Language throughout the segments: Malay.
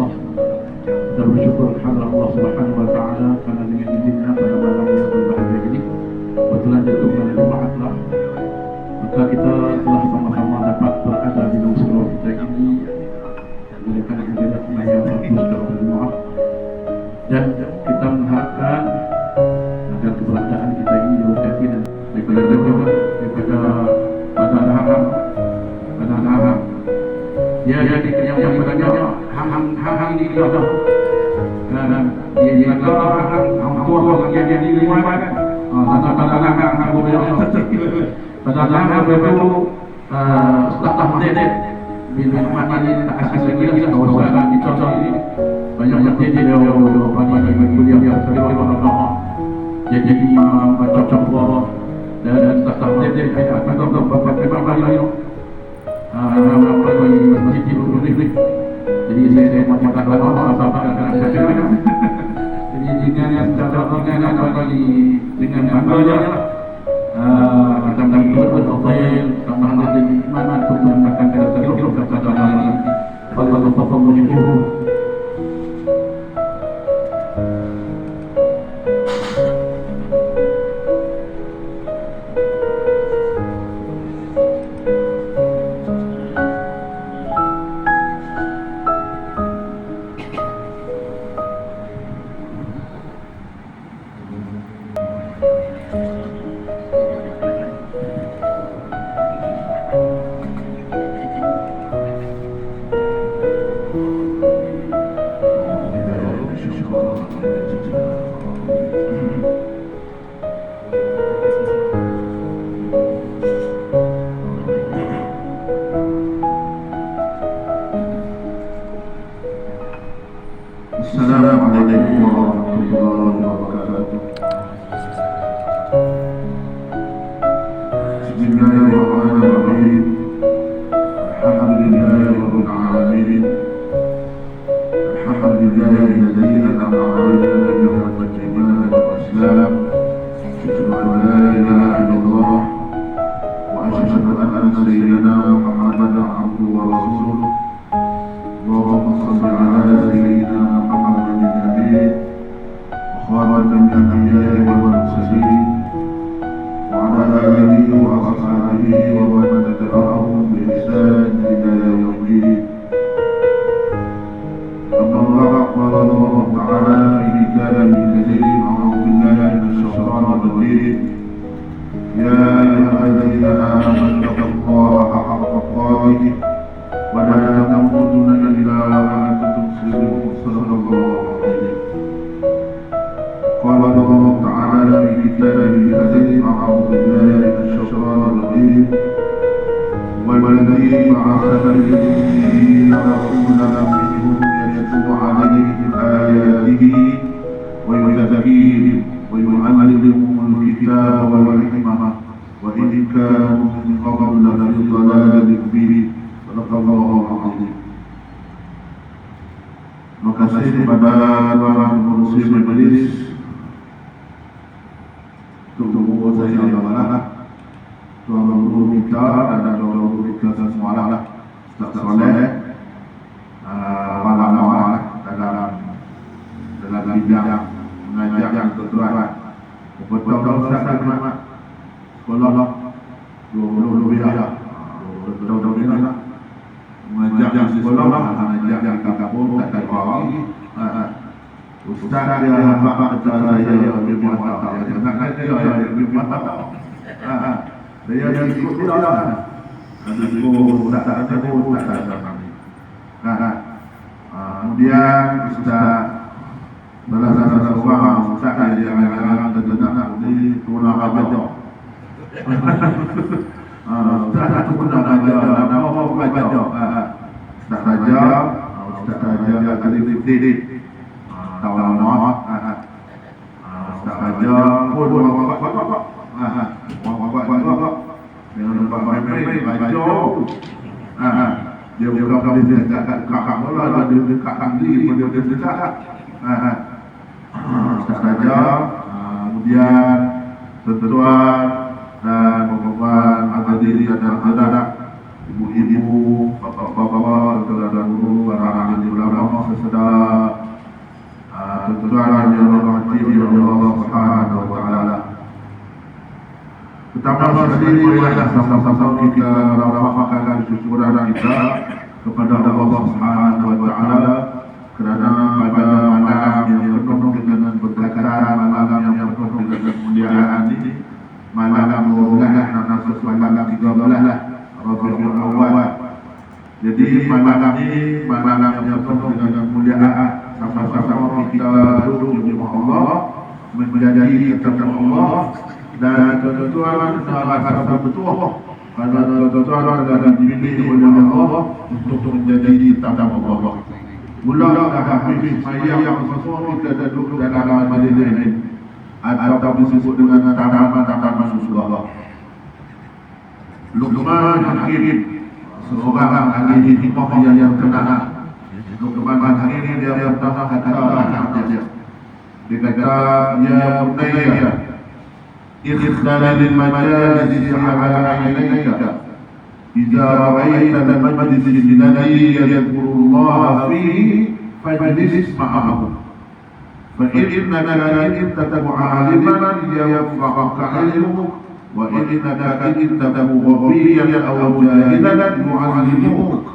Allah. Kita bersyukur kepada Allah Subhanahu wa taala karena dengan izinnya pada malam yang berbahagia ini kebetulan jatuh pada Jumat lah, maka kita telah sama-sama dapat berada di dalam surau kita ini menggunakan ajaran yang bagus dalam Jumat, dan kita mengharapkan agar keberadaan kita ini diberkati dan daripada harap ya yang berada hang ini dah dia hang tua yang di luar kan hang boleh pada betul setelah mendet bila mana ini tak asal lagi lah kawasan kita ini banyak jadi bagi kuliah yang terlalu jadi macam buah dan setelah mendet akan berbagai lagi masjid dulu ni. Jadi saya mengatakan apa jadi dengan bangganya kita berdoa tambahan dari mana untuk mengatakan terus kepada Allah. Assalamualaikum warahmatullahi wabarakatuh. Bismillahirrahmanirrahim. Alhamdulillahirabbil alamin. Alhamdulillahilladzi an'ama 'alaina bi ni'matil iman wal islam. Asyhadu an la ilaha illallah wa asyhadu anna sayyidina Muhammadan 'abduhu wa rasuluh. Allahumma shalli 'ala sayyidina Muhammadin nabiy wa khatamin nabiyyin wal mursalin wa 'ala alihi wa ashabihi wa man tabi'ahum bi ihsan ila yaumil. Amma ba'd, qala Allah ta'ala fi kitabihi al-karim, a'udzu billahi minasy syaithanir rajim. Ya ayyuhalladzina amanu taqullaha haqqa tuqatih wa la tamutunna illa wa antum muslimun. Sallallahu alaihi. Qala Allah ta'ala fi kitabihi al-karim, a'udzu billahi minasy syaithanir rajim. وَالَّذِي بَعَثَ فِي الْأُمِّيِّينَ رَسُولًا مِّنْهُمْ يَتْلُو عَلَيْهِمْ آيَاتِهِ وَيُزَكِّيهِمْ وَيُعَلِّمُهُمُ الْكِتَابَ وَالْحِكْمَةَ وَإِنْ كَانُوا مِنْ قَبْلُ لَفِي ضَلَالٍ مُبِينٍ. Shadaqallahu a'lam. Terima kasih kepada para pengurusi majelis untuk menguasai Allah, tuan guru kita dan tuan guru kita semua lah, Ustaz Soleh, dalam bidang mengajar yang keturunan. Betul Ustaz Ahmad, sekolah 20 lebih dah, 20 lebih dah. Mengajar di sekolah, mengajar di kampung, tak ada orang. Ustaz dia bapak saya lebih mantap, dia lebih mantap. Dia ikut dia lah. Ikut tak kami. Kemudian Ustaz salah seorang Ustaz yang kadang-kadang terdengar di Tuna Raja. Ustaz tu pernah belajar nama Raja. Ustaz Raja kali tahun nama. Ustaz Raja pun dengan bapak jauh. Dia bukan dia dekat kakak mula, dia dekat kaki, dia dekat. Ustaz Raja, kemudian tuan dan perempuan hadirin dan hadirat ibu-ibu, bapak-bapak, saudara guru, para ulama sesedar, tuan-tuan yang dirahmati oleh Allah Subhanahu wa taala. Pertama sekali marilah sama-sama kita rapatkan syukuran kita kepada Allah Subhanahu wa taala kerana pada malam yang penuh dengan keberkatan, malam yang penuh dengan kemuliaan ini, malam 12 malam 13 Rabiul Awal. Jadi malam ini malam yang penuh dengan kemuliaan, sama-sama kita duduk di rumah Allah, menjadi ketemu Allah, dan tuan-tuan rasa betul kerana tuan-tuan adalah dipilih oleh Allah untuk menjadi tamu Allah. Mula habis mayang sesuatu kita duduk dalam majlis ini atau disebut dengan taman surga. Luqman Hakim, seorang ahli hikmah yang terkenal. Luqman Hakim dia pernah kata dia kata, ya bunayya ikhtal lil majalis ala aynayka idza ra'aita al majlis alladhi yadhkuru Allah fihi fajlis ma'ahu fa innaka in tatabu 'aliman yafqahuka 'ilmuk wa innaka in tatabu ghabiyan aw jahilan yu'allimuk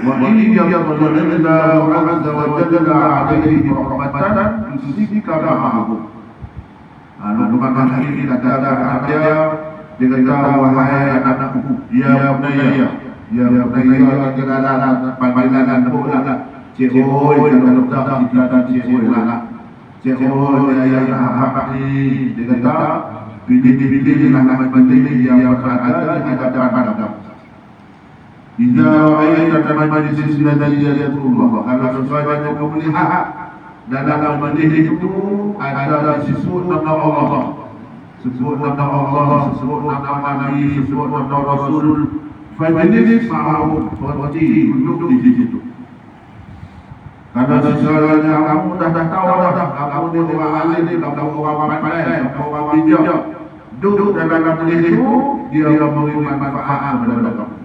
wa in yadhkuru Allah 'azza wa jalla 'alayhi rahmatan yusika ma'ahu. Luqman Hakim kata dia kata, wahai anakku, ya bunayya, janganlah panggilan bola, cekoi kalau tak kita cekoi lah, cekoi yang apa ni? Dia kata, pilih-pilihlah nama penting yang berada di hadapan kamu. Jika ayat majlis alladhi yadhkurullah, kalau sesuatu kamu lihat dalam majlis itu ada disebut nama Allah, sebut nama Allah, sebut nama Nabi, sebut nama Rasul. Fajlis ma'ahu, berhenti duduk di situ. Karena segalanya kamu dah tahu dah, kamu ni orang alim, kamu orang pandai, kamu orang bijak. Duduk dalam majlis itu, dia memberi manfaat kepada kamu.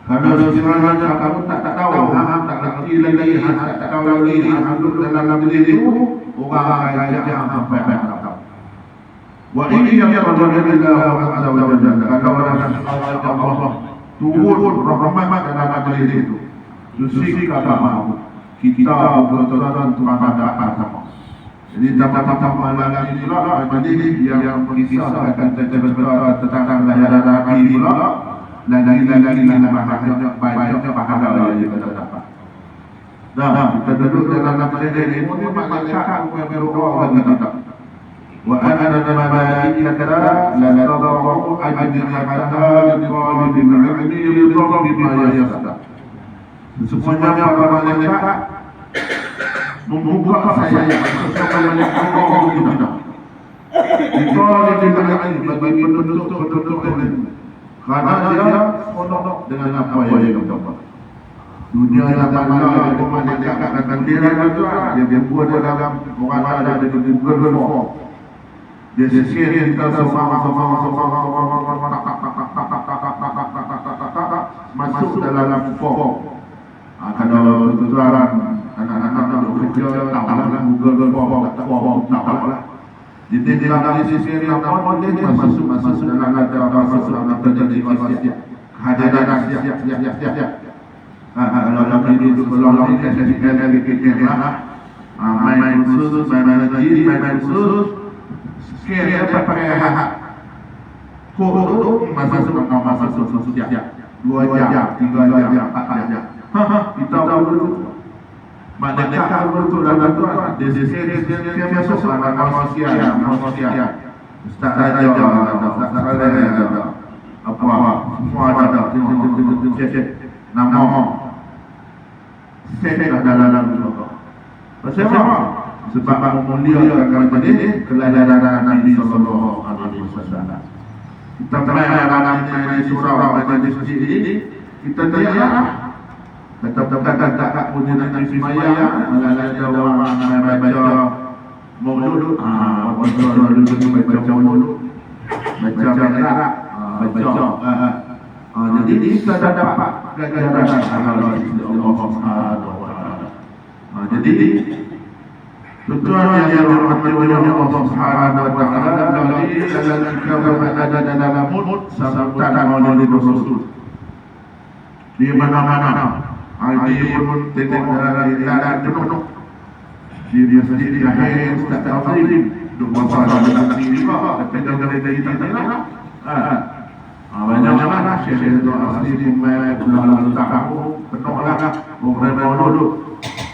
Karena segalanya kamu tak tahu, tak lagi tak tahu lagi, duduk dalam majlis itu, orang ajar sampai kamu. Wa in yaqdirullahu azza wa jalla, kalau Allah turun rahmat dalam majlis itu, yusika ma'ahu, kita betul-betul Tuhan dapat sama. Jadi dapat malam ini pula majlis yang mengisahkan tentang layanan Nabi pula, dan lagi banyak pahala yang kita dapat. Nah, kita duduk dalam majlis ini, malaikat berdoa bagi kita. وأن الملائكة لا تضع أجنحتها لطالب العلم لطلب ما يستطيع. Semuanya para malaikat membuka sayap bersama malaikat Allah kita. Ditalib ilmu bagi penuntut ilmu. Karena dia honor dengan apa yang dia dapat. Dunia yang mana ada malaikat akan dia buat dalam orang ada di Google. Dia sisir kita sama-sama masuk dalam form. Kalau tujuan anak-anak bekerja tahulah Google form tahulah. Jadi dalam sisir yang dia masuk dalam terjadi hadiran siap. Kalau kami duduk belum ini kita main khusus, main khusus. Sekiranya pakai kode masuk siap 2 jam, 3 jam, 4 jam. Kita dulu malaikat betul dalam Tuhan. Dia masuk dalam manusia. Ustaz ada, apa semua ada. Nama saya dalam surga. Bersama. Sebab memuliakan majlis kelahiran Nabi sallallahu alaihi wasallam. Kita dalam surau majlis ini kita lihat kata-kata punya Nabi semaya ada orang baca maulud, baca maulud, baca merah, baca Jadi kita dapat ganjaran pahala dari Allah Subhanahu wa taala. Jadi tujuan yang dirahmati oleh Allah Subhanahu wa taala dari dalam kitab ada dalam mut sambutan Maulid Rasul. Di mana-mana Aidiyun titik dalam penuh di masjid lahir Ustaz Azim dua pasal dalam diri tapi dari tanah banyak Syekh Azim dalam tahu penuhlah orang dulu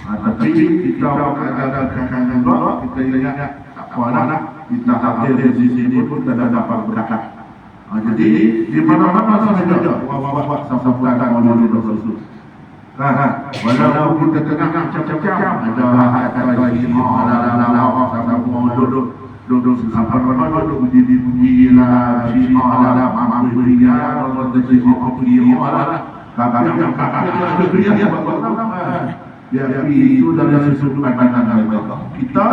tapi kita ada kekangan kita ingat apa kita hadir di sini pun tidak dapat berkah. Jadi di mana-mana saja wabah sambutan Maulid Rasul. Walaupun kita tengah macam-macam ada lagi ada sama duduk apa duduk bunyi lah ada mampu dia orang terjadi ya itu dari sudut pandang mereka. Kita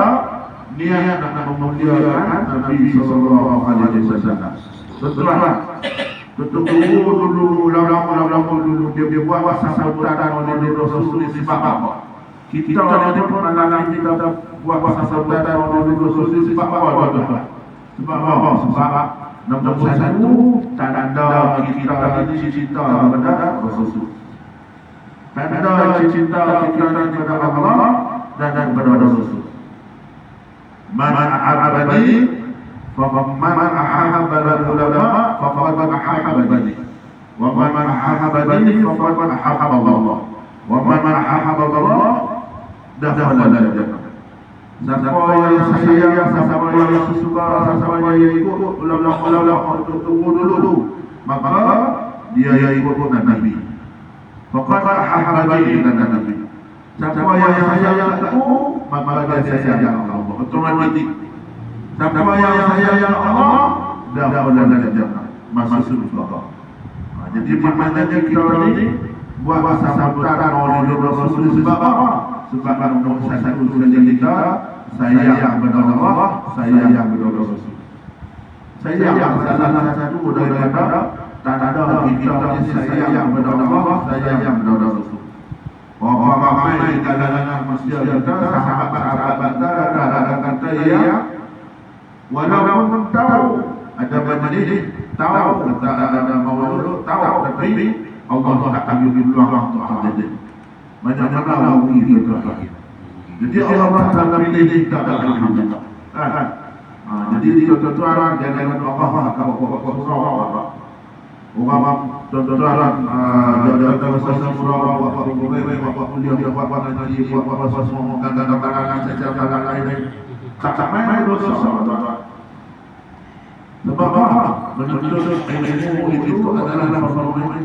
niat nak memuliakan Nabi sallallahu alaihi wasallam. Betul dulu lama dia buat sambutan oleh Rasul di sebab kita ada pengenalan kita buat sambutan oleh Rasul di sebab apa? Sebab nombor satu tanda kita ini cinta kepada Rasul. Tanda cinta kita kepada Allah dan kepada Rasul. Man ahabani فَمَنْ أَحَبَّ الْعُلَمَاءَ فَقَدْ أَحَبَّنِي وَمَنْ أَحَبَّنِي فَقَدْ أَحَبَّ اللَّهَ وَمَنْ أَحَبَّ اللَّهَ دَخَلَ الْجَنَّةَ. Siapa yang sayang, siapa yang suka, siapa yang ikut ulama dulu, maka dia ikut Nabi. Faqad ahabbani Nabi. Siapa yang sayang aku, maka dia sayang Allah. Otomatis siapa yang sayang Allah dapat jannah masuk surga. Jadi maknanya kita ini buat sambutan oleh Rasul sebab apa? Sebab nomor satu kita sayang kepada Allah, sayang kepada Rasul. Sayang salah satu daripada tanda kita sayang kepada Allah, sayang kepada Rasul. Orang ramai di kalangan manusia kita, sahabat-sahabat kita ada kata yang walaupun tahu ada majlis, tahu tak ada maulud, tahu tapi Allah tak ambil peluang untuk hadir. Banyak-banyak orang itu. Jadi Allah Taala pilih kita alhamdulillah. Jadi tuan-tuan jangan Allah surah. Orang tuan-tuan jaga bahasa surah apa kuliah apa nanti apa semua kadang-kadang secara lain tak main dosa. Sebab apa? Menuntut ilmu itu adalah performa.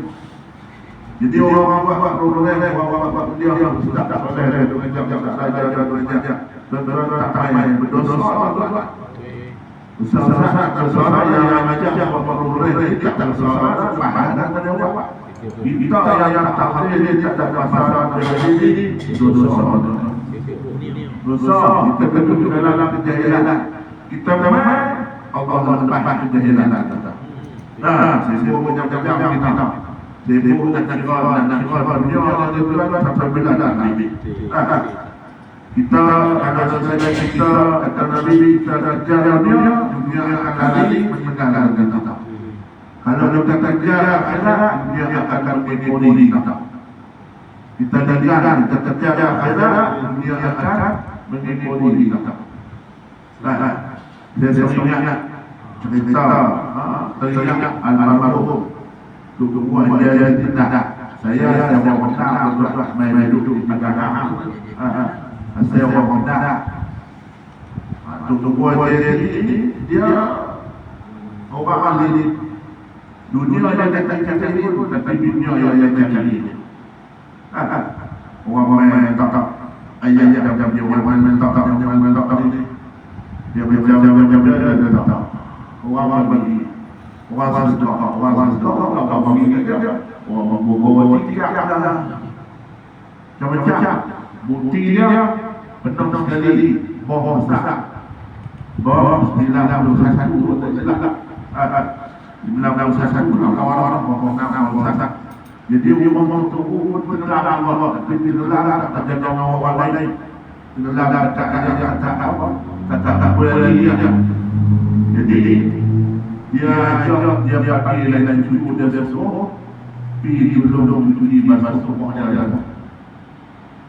Jadi orang buat problem, buat dia sudah tak boleh dengan jam-jam saja dengan jam. Benar-benar tak main berdosa. Usaha yang macam apa problem kita usaha faham dan jawab. Kita yang tak boleh tak ada masalah jadi dosa. Dosa kita betul dalam kejahilan. Kita memang Allah melepaskan kejahilan kita. Sibuk macam-macam kita. Sibuk nak dunia ada bulan sampai bulan Nabi. Kita ada saja kita kata Nabi kita kerja dunia akan lari meninggalkan kita. Kalau kita kerja akhirat dunia akan mengikuti kita. Kita jadikan kita kerja akhirat dunia akan mengikuti kita. Saya ingat cerita teringat almarhum Tuan Jaya Tindak. Saya pernah main duduk di tengah. Saya pernah Tuan Jaya ini dia orang ahli dunia yang tak ini pun tapi dunia yang tak ini. Orang main tak ayat dia main tak ini. Dia berjam-jam tak. Orang bagi orang sedekah bagi dia. Orang bawa tidak ada. Macam-macam. Bukti dia benar sekali bohong tak. Bohong 91 tak salah. Bilang sasak kawan-kawan ngomong sasak. Jadi dia ngomong tu penelaran Allah, penelaran tak jangan orang lain. Penelaran tak apa, tak boleh lagi aja. Jadi dia panggil lain cucu dia semua, pergi belum cuci basuh semuanya ada.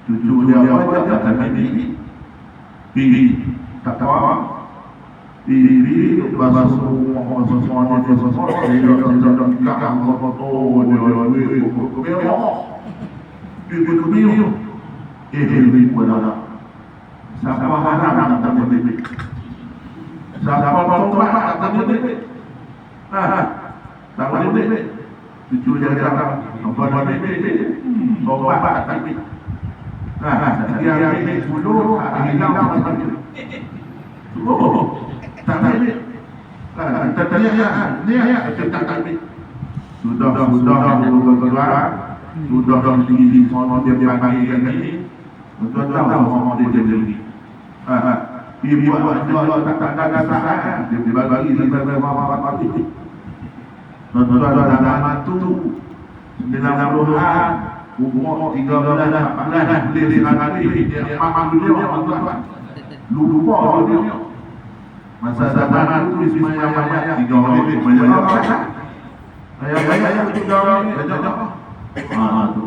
Cucu dia apa tak ini, pergi tak apa. Ini bahasa semua dia kakak foto dia pada siapa harap tak boleh siapa tobat tak boleh tak boleh cucu dia apa boleh tobat tak boleh dia dulu hilang tak boleh. Tak boleh. Sudah tinggi semua dia bagi ini. Untuk tahu semua dia jadi. Dia buat tak dia bagi mati. Tuan-tuan dalam tu 90-an, umur 13 dah 14 boleh hari dia mamang dia tuan-tuan. Lupa dia. Masa zaman tu semuanya 3 orang banyak. Ayah 3 orang banyak. Tu.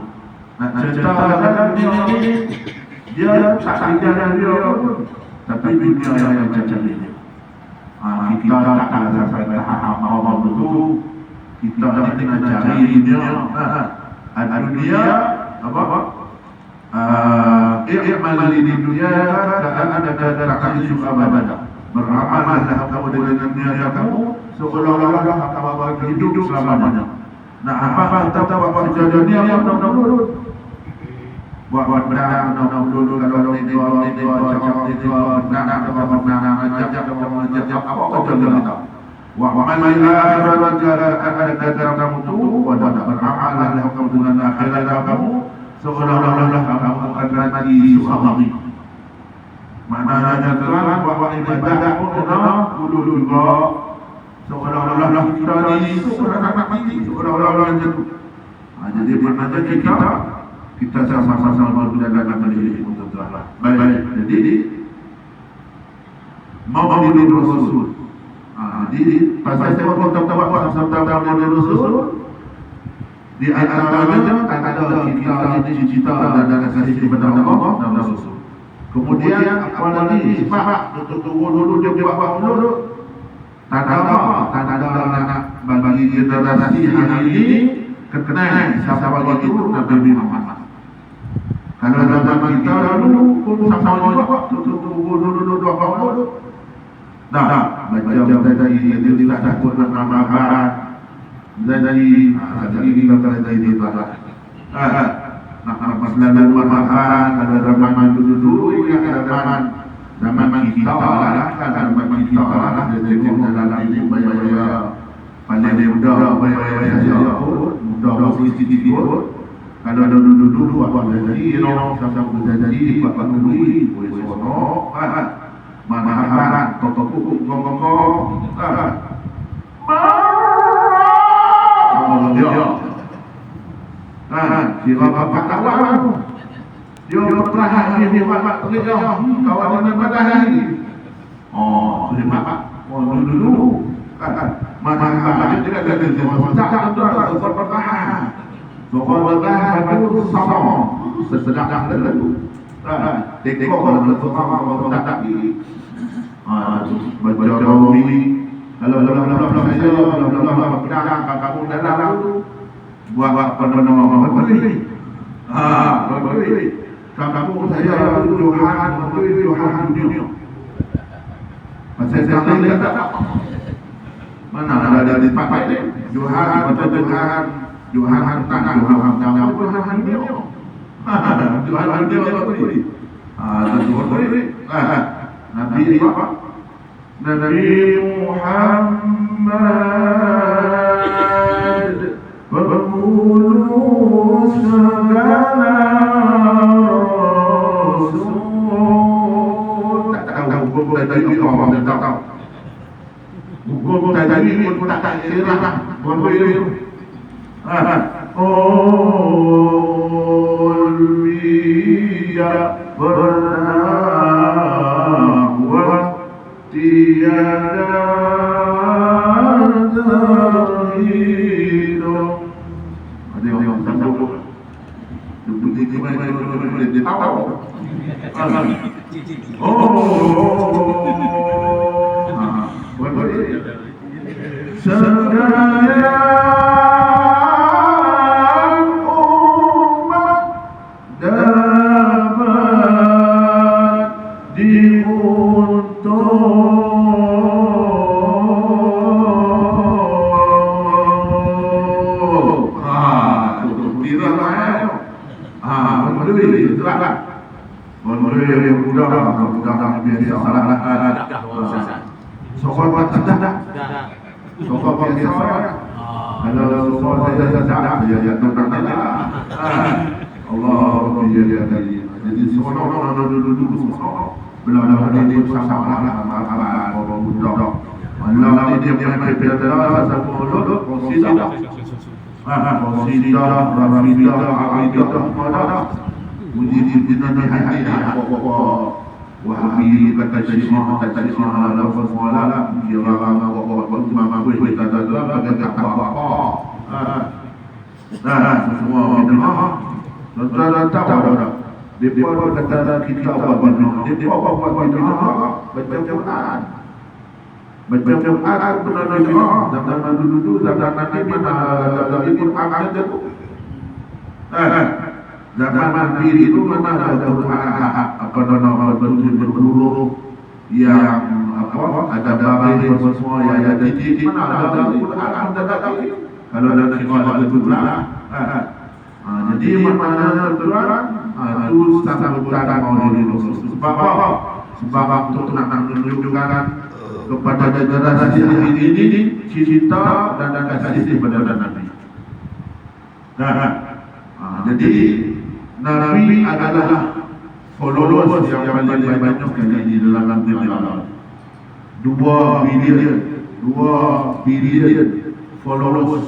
Nak cerita ni dia tak tinggal dia pun. Tapi dunia yang macam ni. Kita tak ada sampai tahap awal tu. Kita nak cari dunia. Ada dunia apa? I'mal di dunia ada kasih abada. Beramallah kamu dengan dunia kamu seolah-olah kamu bagi hidup selamanya. Nah, apa tahu kejadian yang dulu buat berang dulu kalau ini cakap ajak apa kejadian itu. Wa man ada kamu tu beramallah kamu dengan akhirat kamu seolah-olah kamu akan mati suami. Maknanya tuan bahawa ibadah pun kena dulu juga seolah-olah kita ni seolah-olah mati seolah-olah jatuh. Jadi maknanya kita sama-sama berjalan menuju untuk Allah. Baik. Jadi Maulid Rasul. Jadi pasal saya tahu Maulid Rasul di antaranya ada kita cita dan kasih kepada Allah dan Rasul. Kemudian apa lagi sifat untuk dulu dia buat dulu. Tak ada nak bagi generasi hari ini kenal siapa itu Nabi Muhammad. Kalau zaman kita dulu pun sama juga dulu dulu. Dah macam tadi dia tidak takut nama barat. Jadi kita tadi itu adalah masalah makan ada zaman dulu yang ada zaman kita lah kan zaman kita lah jadi dalam ini banyak pandai muda banyak muda sedikit kalau dulu apa jadi sama jadi apa dulu boleh sono mana toto gong siapa bapak kawan dia pernah dia bapak terlihat kawan dengan bapak lagi bapak dulu mana bapak dia ada tak ada bertahan itu sama sesedap dulu tengok kalau tak lagi baca rawi kalau saya pedang kamu dalam buat penolong boleh. Boleh. Kamu saya Tuhan dunia. Pasal saya lain tak. Mana ada di tempat ni? Tuhan tanah, Tuhan dunia. Tuhan dunia boleh. Tuhan boleh. Nabi apa? Nabi Muhammad bermulus segala rasul. Tak tahu dari orang tak tahu. Hukum tadi pun tak kira boleh. Olvida bernahwa tiada terhidup. Ada yang sambung. Duduk di mana dia tahu. Sekalian umat dapat diuntung. Boleh yang mudah biasa salah. Sokol biasa. Sokol biasa. Kalau semua saya sedap ya tentang Allah dia tadi. Jadi semua orang dulu belajar ini sama orang budak. Allah dia prepare satu mulut consider. Consider Rabbida Abida Mujib dinani hati Wahabi kata Syekh ala semua kira mama boleh kata dalam kata apa semua bid'ah dan tahu depa kata kita buat bid'ah depa buat bid'ah baca Quran benar bid'ah zaman dulu zaman Nabi mana Quran ada tu zaman Nabi itu mana ada Quran apa nama berburu yang apa ada bayi semua yang ada titik mana ada Quran ada kalau ada ada Quran jadi mana Quran itu sangat berkaitan dengan sebab untuk menunjukkan kepada generasi ini cinta dan kasih kepada Nabi. Jadi Nabi adalah followers yang paling banyak di dalam dunia. 2 billion followers.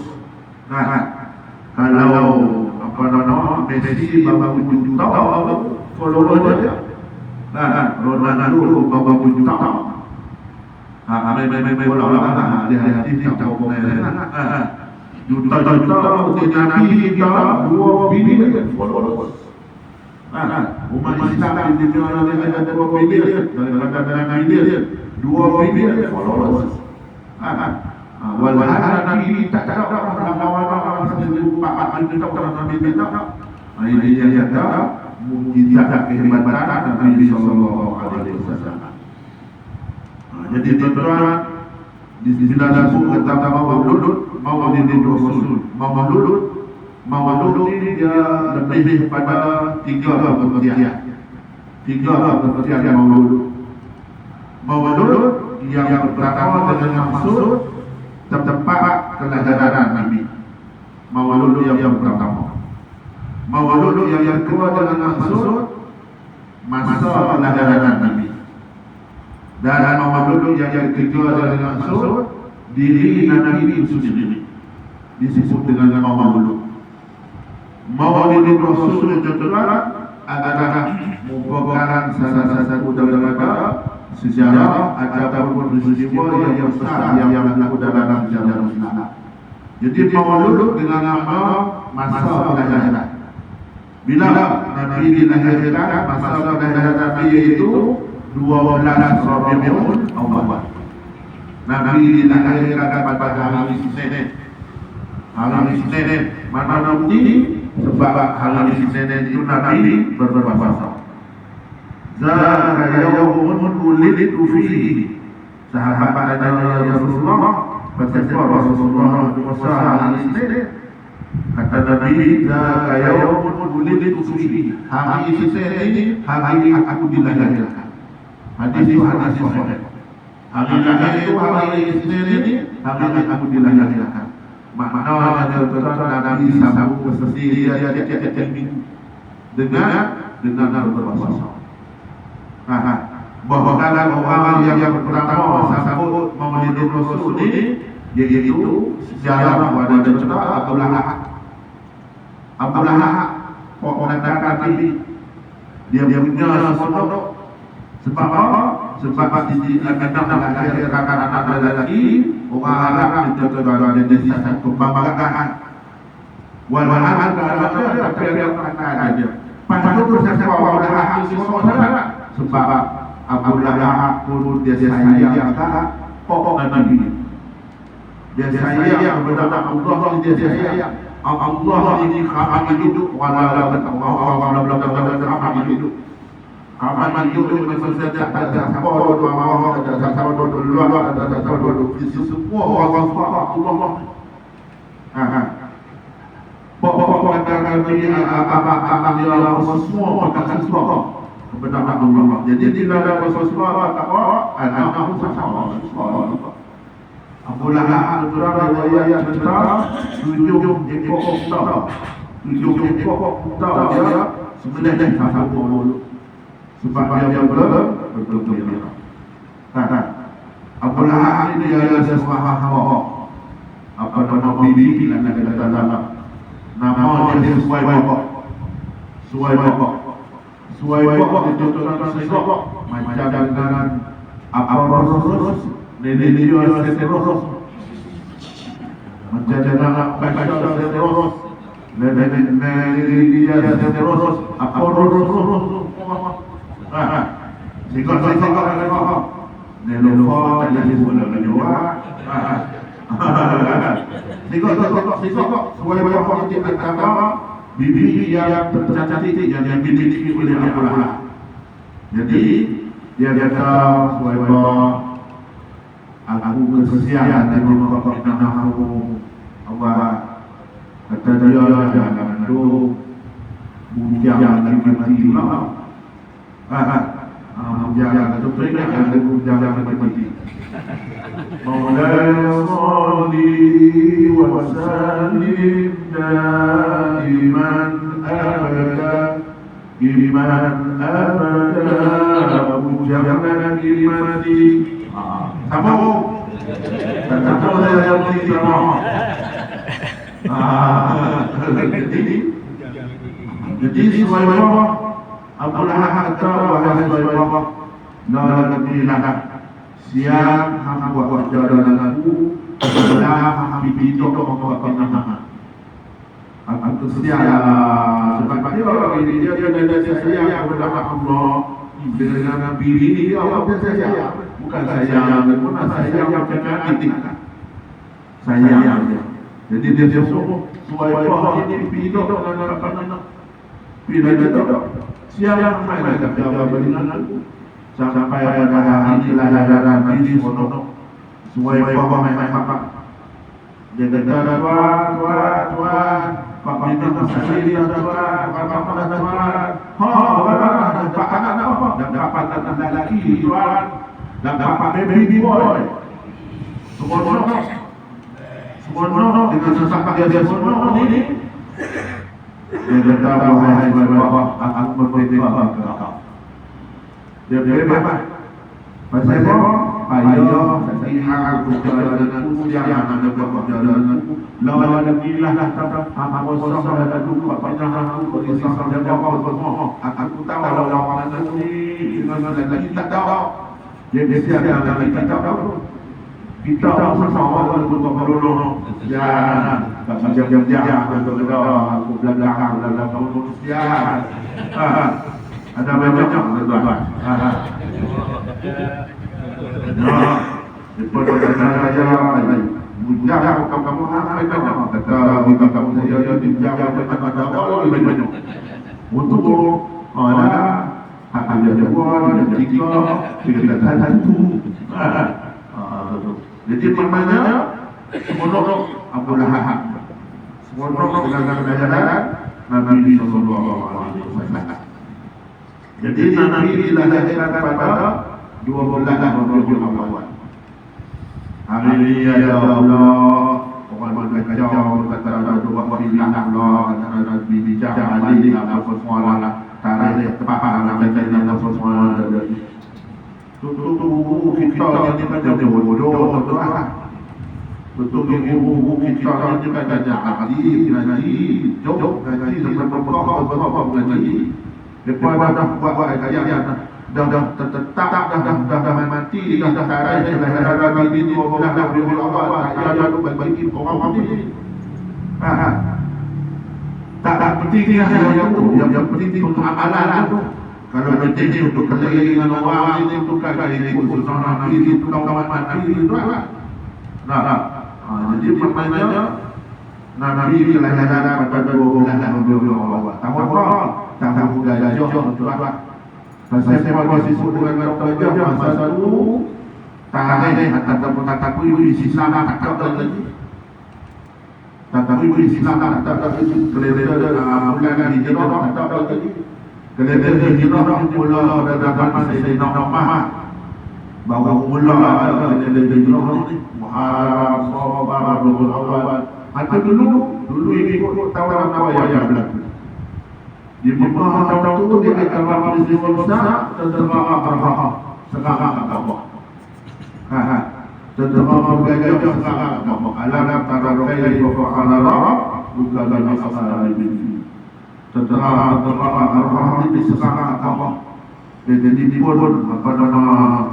Kalau apa nama Messi bawa 7 juta followers dia. Ronaldo bawa 7 juta. Bola dia TikTok juta-juta Nabi kita 2 billion followers. Umat Islam di dunia ini ada 2 billion, ada billion 2 billion followers. Walaupun Nabi tak ada orang lawan sebab kita orang Nabi kita. Ini dia kata mukjizat kehebatan Nabi sallallahu alaihi wasallam. Jadi tuan-tuan di dalam buku kata Maulidin Rasul. Maulud ini dia lebih pada 3 pengertian. 3 pengertian Maulud. Maulud yang pertama dengan maksud tempat kelahiran Nabi. Maulud yang pertama. Maulud yang kedua dengan maksud masa kelahiran Nabi. Dan Maulud yang ketiga dengan maksud diri Nabi itu sendiri. Disebut dengan Maulud. Maulidin Rasul contohnya adalah merupakan salah satu daripada sejarah ataupun peristiwa yang besar yang berlaku dalam sejarah Islam. Jadi Maulud dengan nama masa kelahiran. Bila Nabi dilahirkan, masa kelahiran Nabi yaitu 12 Rabiul Awwal. Nabi dilahirkan pada hari Senin. Hari Senin mana bukti? Sebab hari Senin itu Nabi berpuasa. Zaka yaumun ulidu fihi. Sahabat tanya ya Rasulullah, betapa Rasulullah puasa hari Senin? Kata Nabi, zaka yaumun ulidu fihi. Hari Senin ini hari aku dilahirkan. Hadis itu hadis sahih. Hari lahir itu hari Senin ini hari aku dilahirkan. Maknanya tuan-tuan Nabi sambung bersesi dia tiap minggu dengan berpuasa. bahkan orang yang pertama sambut Maulid Rasul ini yaitu sejarah pada cerita Abu Lahab. Abu Lahab ponakan Nabi, dia punya pondok. Sebab apa? Sebab di anak lahir anak lelaki orang Arab itu ada di satu pembanggaan. Walaupun ada tapi dia. Pasal itu saya bawa Lahab semua sebab Abu Lahab pun dia sayang pokok Nabi. Dia sayang kepada Allah, dia sayang Allah ini kami hidup walaupun Allah hidup. Kami hidup maksudnya ada sahabat doa ada sahabat luar ada sahabat di semua orang Allah. Pokok kami apa dia semua kata semua kepada Allah. Jadi tidak ada sesuatu ada Abu Lahab riwayat cerita 7 ekor unta. 7 ekor unta dia sebenarnya satu mulut. Sebab dia betul-betul. Abu Lahab ini dia sesuatu hawa. Apa nama bibi dan dalam nama dia Suwaibah. Suwaibah itu tuan Suwaibah macam dengan Aporos nenek dia Seteros macam dengan Bashar Seteros nenek dia Seteros Aporos sikap nenek lupa tadi sebelum menjawab sikap Suwaibah di antara bibi yang tercatat yang dimiliki oleh Abu Lahab. Jadi dia kata Suwaibah, aku kesian dan membawa namamu Allah. Kata dia jangan tu bujang mati lah. Bujang tu pernah bujang mati. Maulana salli wa sallim daiman abada bujang mati. Sambung. Sambung saya beri sama. Jadi Suwaibah Abu Lahab kata wahai Suwaibah, nabilah siang hang buat jalan aku, sebelah bibi itu kau nama. Aku siang sebab dia sayang kepada Allah. Dengan bibi ini Allah sayang. Bukan sayang, bukan sayang kena hati. Sayang. Jadi dia Suwaibah ini pindah dengan pindah itu. Siang main jaga dengan aku. Sampai pada hari lahiran Nabi Muhammad. Suwaibah main apa? Dia kata tuan, Papa minta sendiri tuan, Papa tuan. Dapat anak apa? Dapat anak lelaki tuan. Dapat baby boy. Semua dengan sesama dia semua ini. Dia kata wahai Suwaibah, aku berdoa ke kau. Dia berdoa. Pasal ayo setiap perjalanan yang ada perjalanan lawan billah apa usaha ada dulu pernah aku berusaha dan bawa semua aku tahu lawan ini dengan kita tahu dia siapa yang kita tahu kita sama untuk menolong jangan macam-macam aku belakang siap ada macam tuan Depois da saja mudar kamu apa kata kamu saya di banyak untuk ada ada buat tiga satu jadi maknanya semua Abu Lahab semua dengan jalan Nabi sallallahu alaihi wasallam. Jadi Nabi dilahirkan pada 12 Rabiul Awal. Hari ini ya Allah, orang berkacau kata dua bilang Allah, kata bicara Ali apa semua lah, tarikh tepat lah macam mana semua. Tutup kita ni kan jadi bodoh tuan. Tutup ibu kita ni kan jadi ngaji, jauh ngaji sampai berkah ngaji. Lepas dah buat kajian dah mati dah tarai dah ini dah Allah ya lu bagi orang ni. Tak penting yang penting untuk amalan tu. Kalau nanti untuk keliling dengan orang ini untuk kali khusus orang Nabi itu kawan Nabi itu lah. Jadi pertanyaannya Nabi kelahiran pada 12 Allah. Tahu tahu gajah tu lah. Saya posisi dengan gajah masa tu tarik ataupun tatapu ibu isi sana tak lagi. Tatapu ibu isi sana tak lagi. Keliling bulan di Jeddah tak lagi. Keliling di Jeddah mula dalam Sayyidina Umar. Bawa mula keliling di Jeddah ni Muharram Safar Rabiul Awal. Ada dulu ikut tawaran apa yang berlaku. Di Mekah tahun tu dia akan peristiwa besar tentera Abraham sekarang Kaabah. Tentera gajah sekarang Kaabah. Alam tarakai wa fa'ala bukan dalam asal ini. Tentera Abraham di sekarang Kaabah. Jadi pun apa nama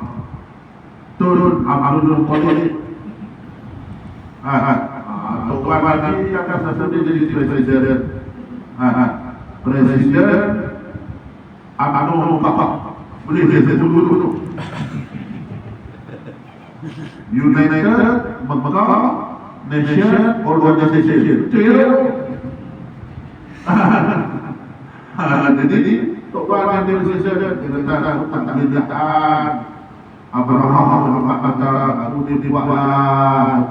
turun Abdul Muttalib. Tuan Nabi akan sesuatu jadi presiden. Presiden Abang Bapak boleh saya dulu United Mekah Nation Organization jadi tuan yang presiden kita tak diletakkan Abraham antara Abu Dibawa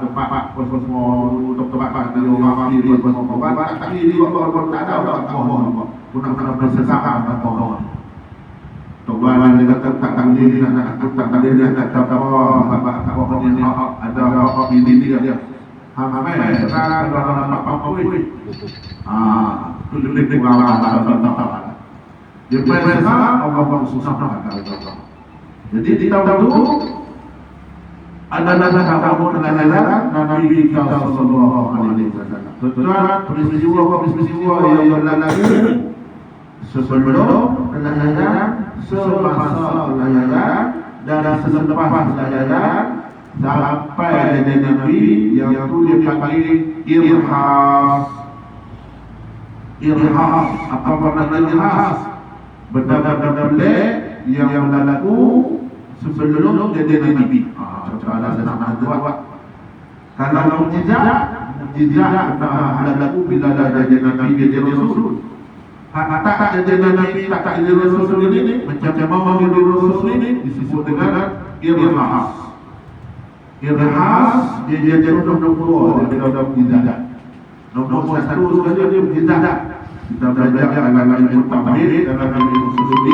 tempat semua untuk tempat di orang di semua tak di orang tak ada orang guna bersesat atau tuan dia kata tak diri nak tak diri nak kata apa ini ada apa ini dia hamai sekarang dalam apa tu lebih bawah dia bersesat orang susah nak kata. Jadi di tahun itu ada kamu dengan Nabi kita sallallahu alaihi wasallam. Tuan peristiwa yang berlaku sebelum kelahiran, semasa kelahiran dan selepas kelahiran sampai dengan Nabi yang itu dipanggil irhas. Irhas apa makna irhas? Benda-benda yang berlaku sebelum jadi Nabi. Ada nama dua. Kalau mujizat berlaku bila ada jadi Nabi jadi Rasul. Tak jadi Nabi tak jadi Rasul ini macam mana jadi Rasul ini disebut dengan irhas. Irhas dia jadi nombor 2 dalam mujizat. Nombor 1 saja dia mujizat. Kita belajar dalam ilmu tauhid dalam ilmu usul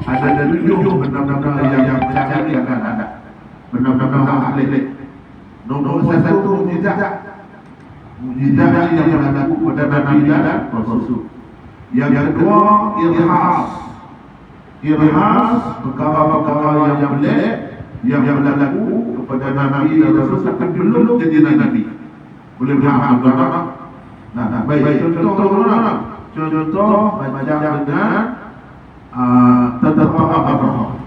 ada 7 benda-benda yang mencari akan ada benda-benda ahli. Nombor 1 mujizat yang berlaku pada Nabi dan Rasul. Yang kedua irhas perkara-perkara yang pelik yang berlaku kepada Nabi dan Rasul tapi belum jadi Nabi. Boleh faham tak? Nah, baik contoh macam dengan tentera Abraham.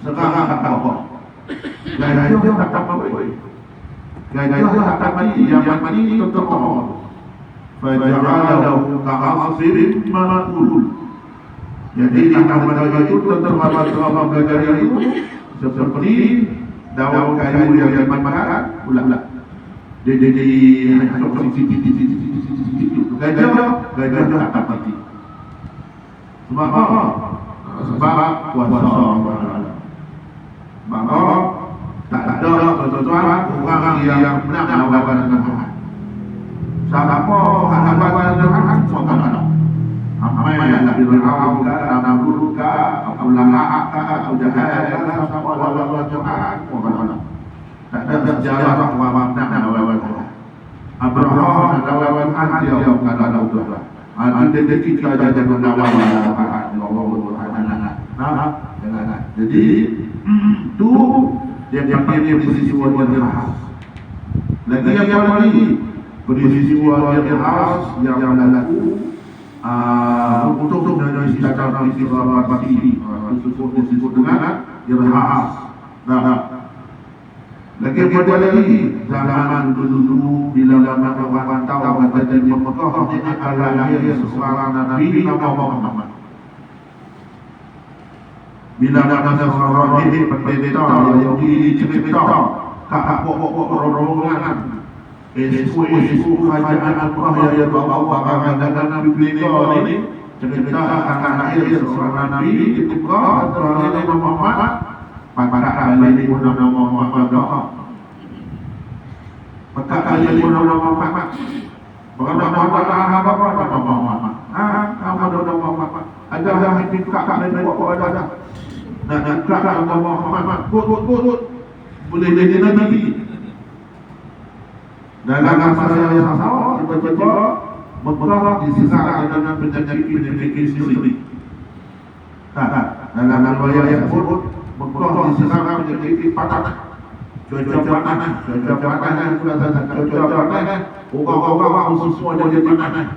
Sekarang apa? Gajah tak apa-apa. Gajah tak mati, yang mati tentera. Faja'alahu ka'asfin ma'kul. Jadi gajah itu tentera gajah itu seperti daun kayu yang dimakan ulang-ulang. Jadi gajah tak mati. Sebab apa? Sebab kuasa Allah. Maka tak ada tuan-tuan orang yang menang lawan Tuhan. Siapa hadapan dengan Tuhan ada. Ramai yang Fir'aun Namrud Abu Lahab Abu Jahal siapa lawan Tuhan ada. Tak ada sejarah orang menang lawan Tuhan. Abraham lawan Antiok lawan Tuhan. Ada kita jangan lawan Tuhan. Jadi Itu dia panggil peristiwa yang khas. Lagi apa lagi? Peristiwa yang khas yang berlaku untuk dan secara peristiwa pasti disebut dengan yang khas. Lagi apa lagi? Zaman dulu bila orang pantau kata di Mekah adalah lahir seorang Nabi Muhammad. Bila ada seorang pendeta yang dicerita kakak pokok rombongan isu kerajaan Allah yang bawa barang Nabi beliau ini cerita akan lahir seorang Nabi di Mekah Nabi Muhammad pada kali pun nama Muhammad pada kali pun nama Muhammad bukan nama Muhammad nama Muhammad ada yang kakak dan pokok ada kakak nama Muhammad put boleh jadi Nabi dalam masa yang sama tiba-tiba Mekah diserang dengan penyakit siri dalam riwayat yang disebut Mekah diserang penyakit panas cuaca panas orang-orang khusus semua jadi panas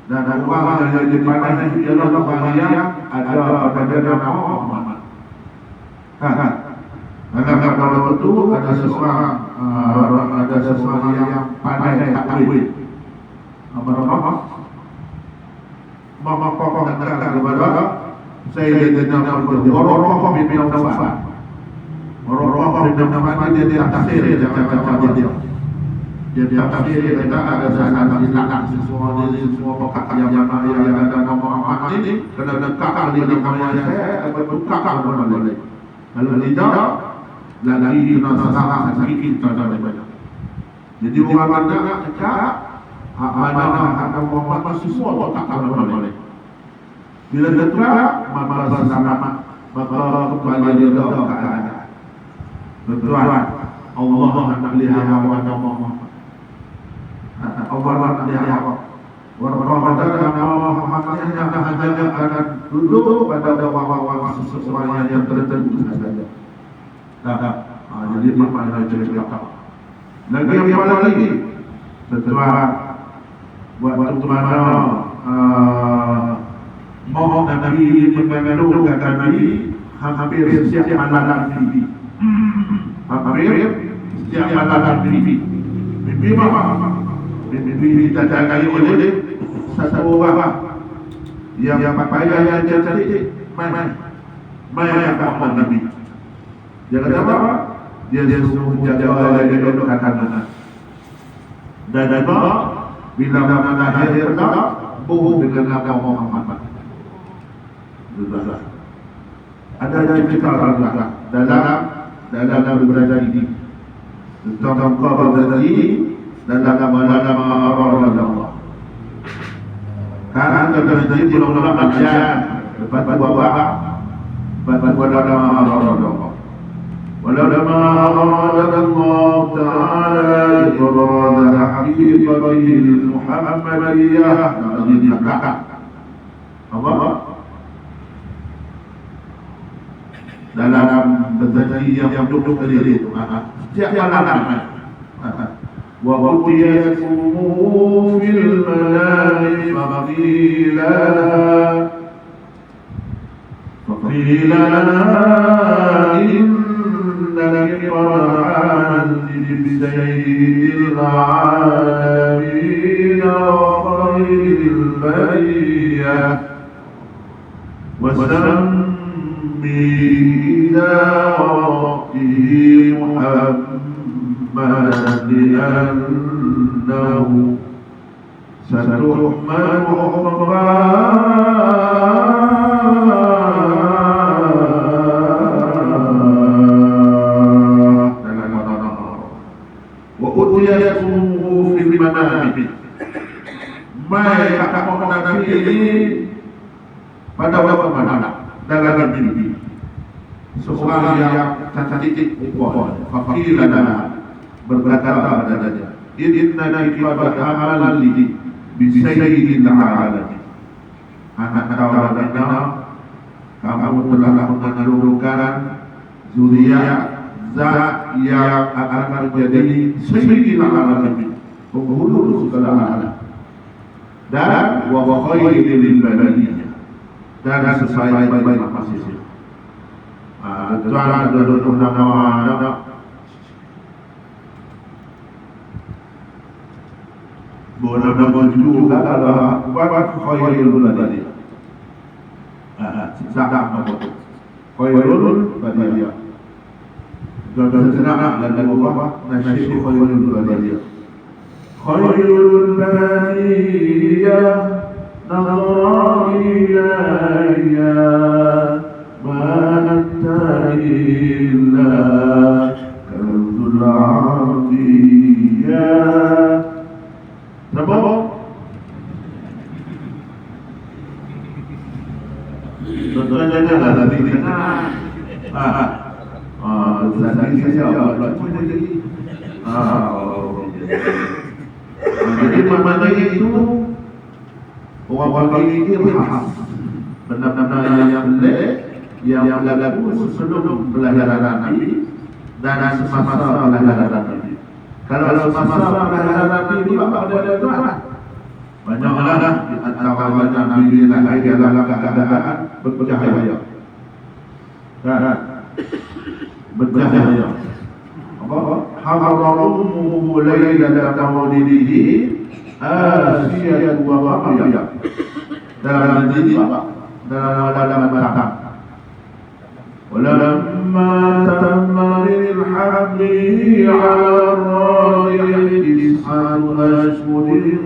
dan orang yang jadi panas ialah orang yang ada pada nama Muhammad dalam itu ada seseorang yang pandai takwil mama pokok katakan kepada saya dengar orang bin Nawfal orang bin Nawfal dia tafsir dia tafsir kita ada sanad silakan semua pokok yang ada nama Muhammad ini kena dekat di nama saya atau kakak boleh kalau tidak lagi nasara sedikit saja banyak. Jadi orang mana cakap mana Muhammad semua tak boleh. Bila dekat maka bersama maka kembali dia ke keadaan. Tuan Allah melihara Muhammad. Allah melihara. Orang nama Muhammad yang hanya akan duduk pada orang-orang sesuatu yang tertentu saja. Jadi mana cerita. Lagi apa lagi? Setelah waktu mana mohon Nabi mengandung kata Nabi hampir setiap malam mimpi. Hampir setiap malam mimpi. Mimpi apa? Mimpi dijaga oleh satu orang yang pakaian yang cantik, mai apa Nabi. Dia kata apa? Dia suruh jaga lagi duduk kanan. Dan bila mana lahir bohong dengan nama Muhammad. Ada cerita dalam berada ini. Tentang kabar tadi dalam nama Allah. Karena terjadi di dalam baca lepas nama Allah. ولما أراد الله تعالى إبراز حقيقته المحمدية dalam berjanji yang duduk dari itu setiap malam wa qiyasumuhu fil mala'i faqila لك فرحان لسيد العالمين وخير البرية وسمي إلى ربه محمدا لأنه ستحمل Uyasumuhu fil manami. Mai kakak Nabi ini pada waktu mana? Dalam mimpi. Seorang yang cantik fakirana berkata padanya, Inna qad amali bi sayyidil alamin. Anak kamu telah mengandungkan zuriat zat yang akan menjadi sayyidil alamin, penghulu segala alam, dan wa khairil bariyah, dan sebaik-baik manusia. Tuan ada nama boleh juga adalah wa khairil bariyah. Sedang apa? Khairul bariyah. Dan senang dan Allah nasib khairul bariyah. Khairul bariyah nazara ilayya ma anta illa kanzul atiyah. Nampak? Contohnya adalah tadi tadi saya jadi mana itu orang-orang ini khas benar-benar yang yang berlaku sebelum pelajaran Nabi dan semasa pelajaran Nabi. Kalau semasa pelajaran Nabi ada tuan banyaklah di antara Nabi yang lain dalam keadaan bercahaya. Bercahaya. Apa? Hadaruhu lailata maulidihi Asiyah wa Maryam. Dalam diri dalam batang. Walamma tamma lil hamli 'ala ar-rayhi tis'atu ashhurin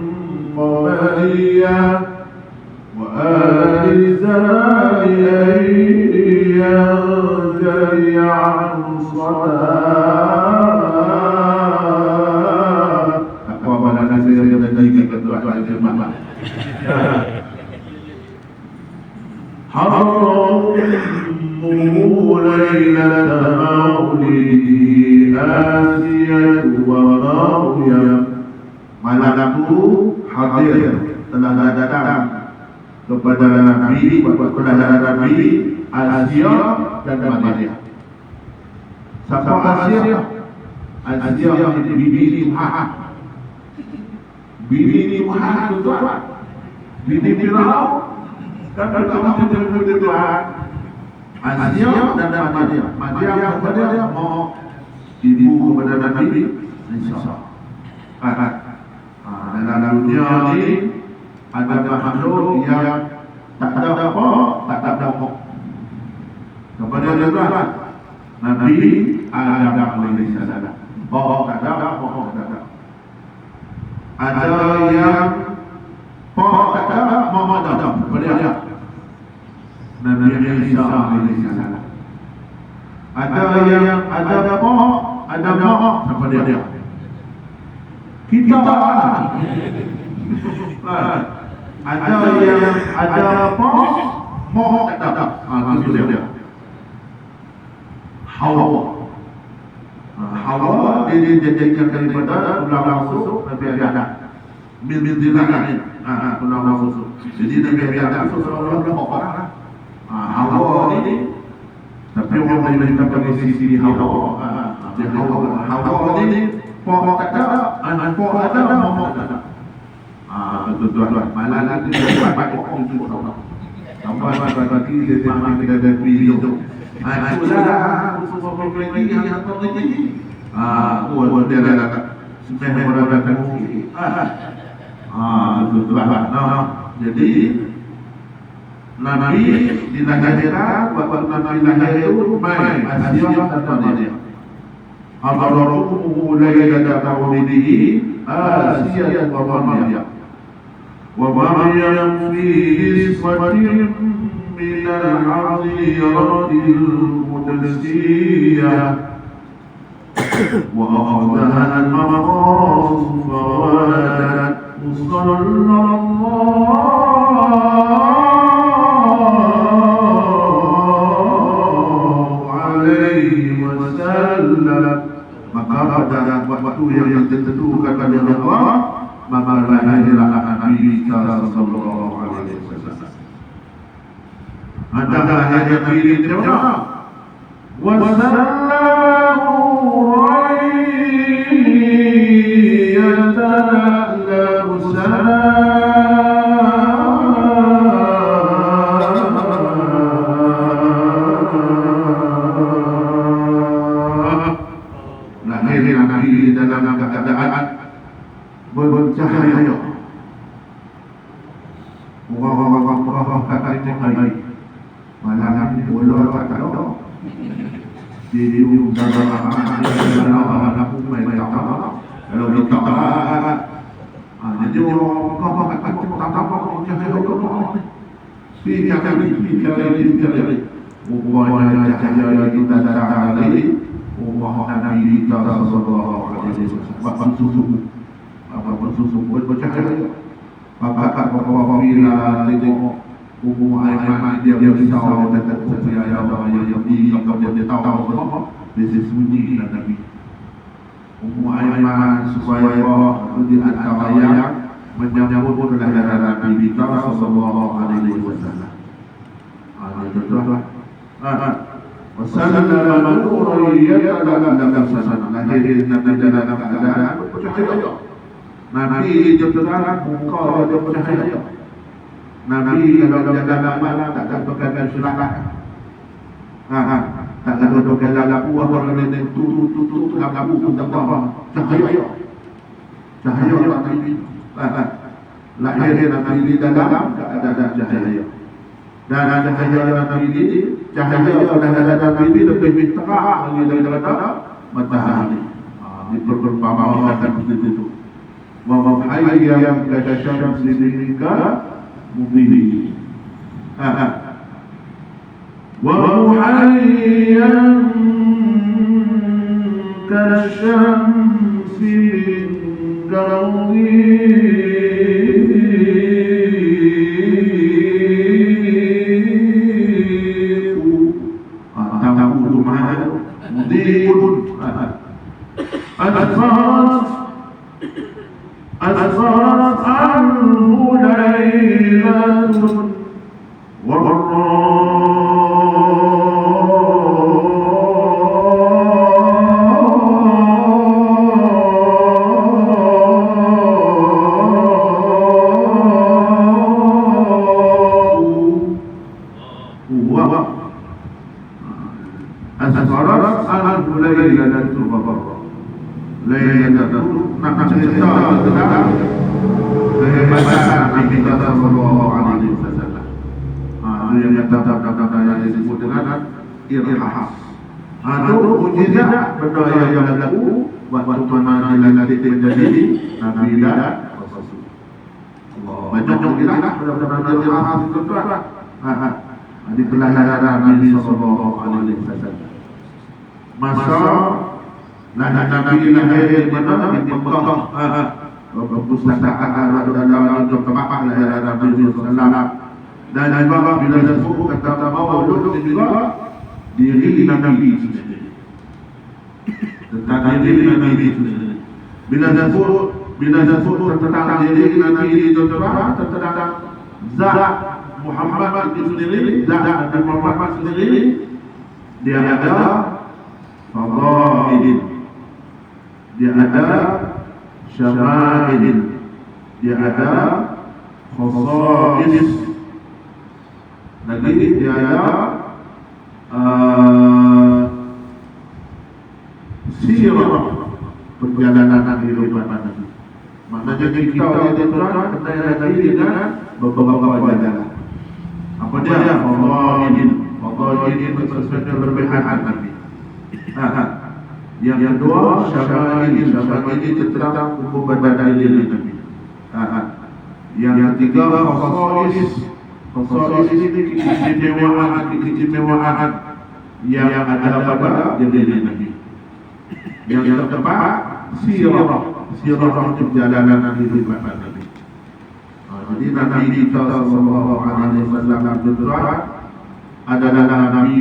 qawiyah wa al-zari ينجلي عن صلاة أقوى لنا سيدنا لديك الدعاء الجماعة حرمه ليلة مولده آسية ومريم malakku hadir telah datang kepada Nabi Asia dan Maryam. Siapa Asia? Asia itu bibi Muhammad. Bibi Muhammad itu apa? Bibi Firaun. Kan kamu tidak Tuhan. Asia dan Maryam. Maryam kepada mau ibu kepada Nabi Isa. Dalam dunia ini ada makhluk yang tak ada pokok. Kepada Tuhan Nabi Adam alaihi salam. Pokok tak ada. Ada yang pokok tak ada, Muhammad ada. Kepada dia Nabi Isa alaihi salam. Ada yang ada pokok, ada pokok kepada dia. Kita ada yang ada pokok, tak ada. Itu dia. Hawa dijadikan daripada tulang rusuk Nabi Adam. Min dilahin. Tulang rusuk. Jadi Nabi Adam seorang pokok. Hawa ini tapi orang lain bagi sisi Hawa. Hawa ini pokok ada, pokok ada, momok ada. Betul-betul. Malah nanti dapat pokok itu. Sampai bagi dia kita ada video itu. Itulah semua lagi yang atau lagi. Buat dia dah semua orang datang. Betul-betul. Jadi Nabi dilahirkan, bapak Nabi lahir itu main Asia dan Maryam. Hadaruhu lailata maulidihi Asiyah wa Maryam. Wa Maryam fi ismatin min al-'adiratil qudsiyah wa akhadha al-maqam fa waladat sallallahu alaihi wasallam. Maka pada waktu yang ditentukan oleh Allah, maka lahirlah Nabi sallallahu alaihi wasallam. Adalah lahir Nabi itu وسلام يتلألأ lahir Nabi dalam keadaan bercahaya. Orang-orang kata itu baik. Malam ini bola tak ada. Jadi dalam anak mereka kalau kita jadi orang kata itu tak apa cahaya. Fikir. Bukannya cahaya kita datang dari Allah Nabi kita sallallahu alaihi wasallam bersusu bercahaya. Maka bahwa bila tengok umum aiman dia bersawah dan saya yang di dia tahu betul bisnis sunyi dan Nabi umum aiman supaya itu di antara yang menyambut kelahiran Nabi kita sallallahu alaihi wasallam. Contohlah wasallam nurun yatadalla sana lahir Nabi dalam keadaan bercahaya. Nabi jentera muka dia bercahaya. Nabi kalau dalam malam tak ada pegangan selaka. Tak ada pegangan lapu orang lain tutup lapu pun tak apa. Cahaya Nabi. Lahir Nabi dalam tak ada cahaya. Dan cahaya Nabi ini cahaya dalam Nabi lebih terang daripada matahari. Ini perumpamaan seperti itu. Yang kata syams hingga mubin. Muhayyan kasyams hingga أسفرت عنه ليلة أسفرت عنه ليلة nak cerita tentang kehebatan Nabi kita sallallahu alaihi wasallam. Yang yang disebut dengan irhas. Itu mukjizat benda yang berlaku waktu mana latih menjadi Nabi dan Rasul. Banyak kita benar-benar irhas itu tuan. Di kelahiran Nabi sallallahu alaihi wasallam. Masa Nabi lahir di mana? Di Mekah. Perpustakaan ada dalam tempat lahiran Nabi sallallahu. Dan juga bila disebut kata maulud juga diri Nabi sendiri. Tentang diri Nabi sendiri. Bila disebut tentang diri Nabi itu tentang zat Muhammad itu sendiri, zat Nabi Muhammad sendiri, dia ada fadail. Dia ada syama'il, dia ada khasa'is, lagi dia ada sirah, perjalanan kehidupan Nabi. Maknanya kita orang percaya Nabi dengan beberapa jalan. Apa dia? Fadail itu sesuatu berlebihan Nabi. Yang kedua, syama'il itu tentang badan diri Nabi. Yang ketiga, khasa'is ini keistimewaan yang ada pada diri Nabi. Yang keempat, sirah perjalanan kehidupan Nabi. Jadi Nabi kita sallallahu alaihi wasallam adalah Nabi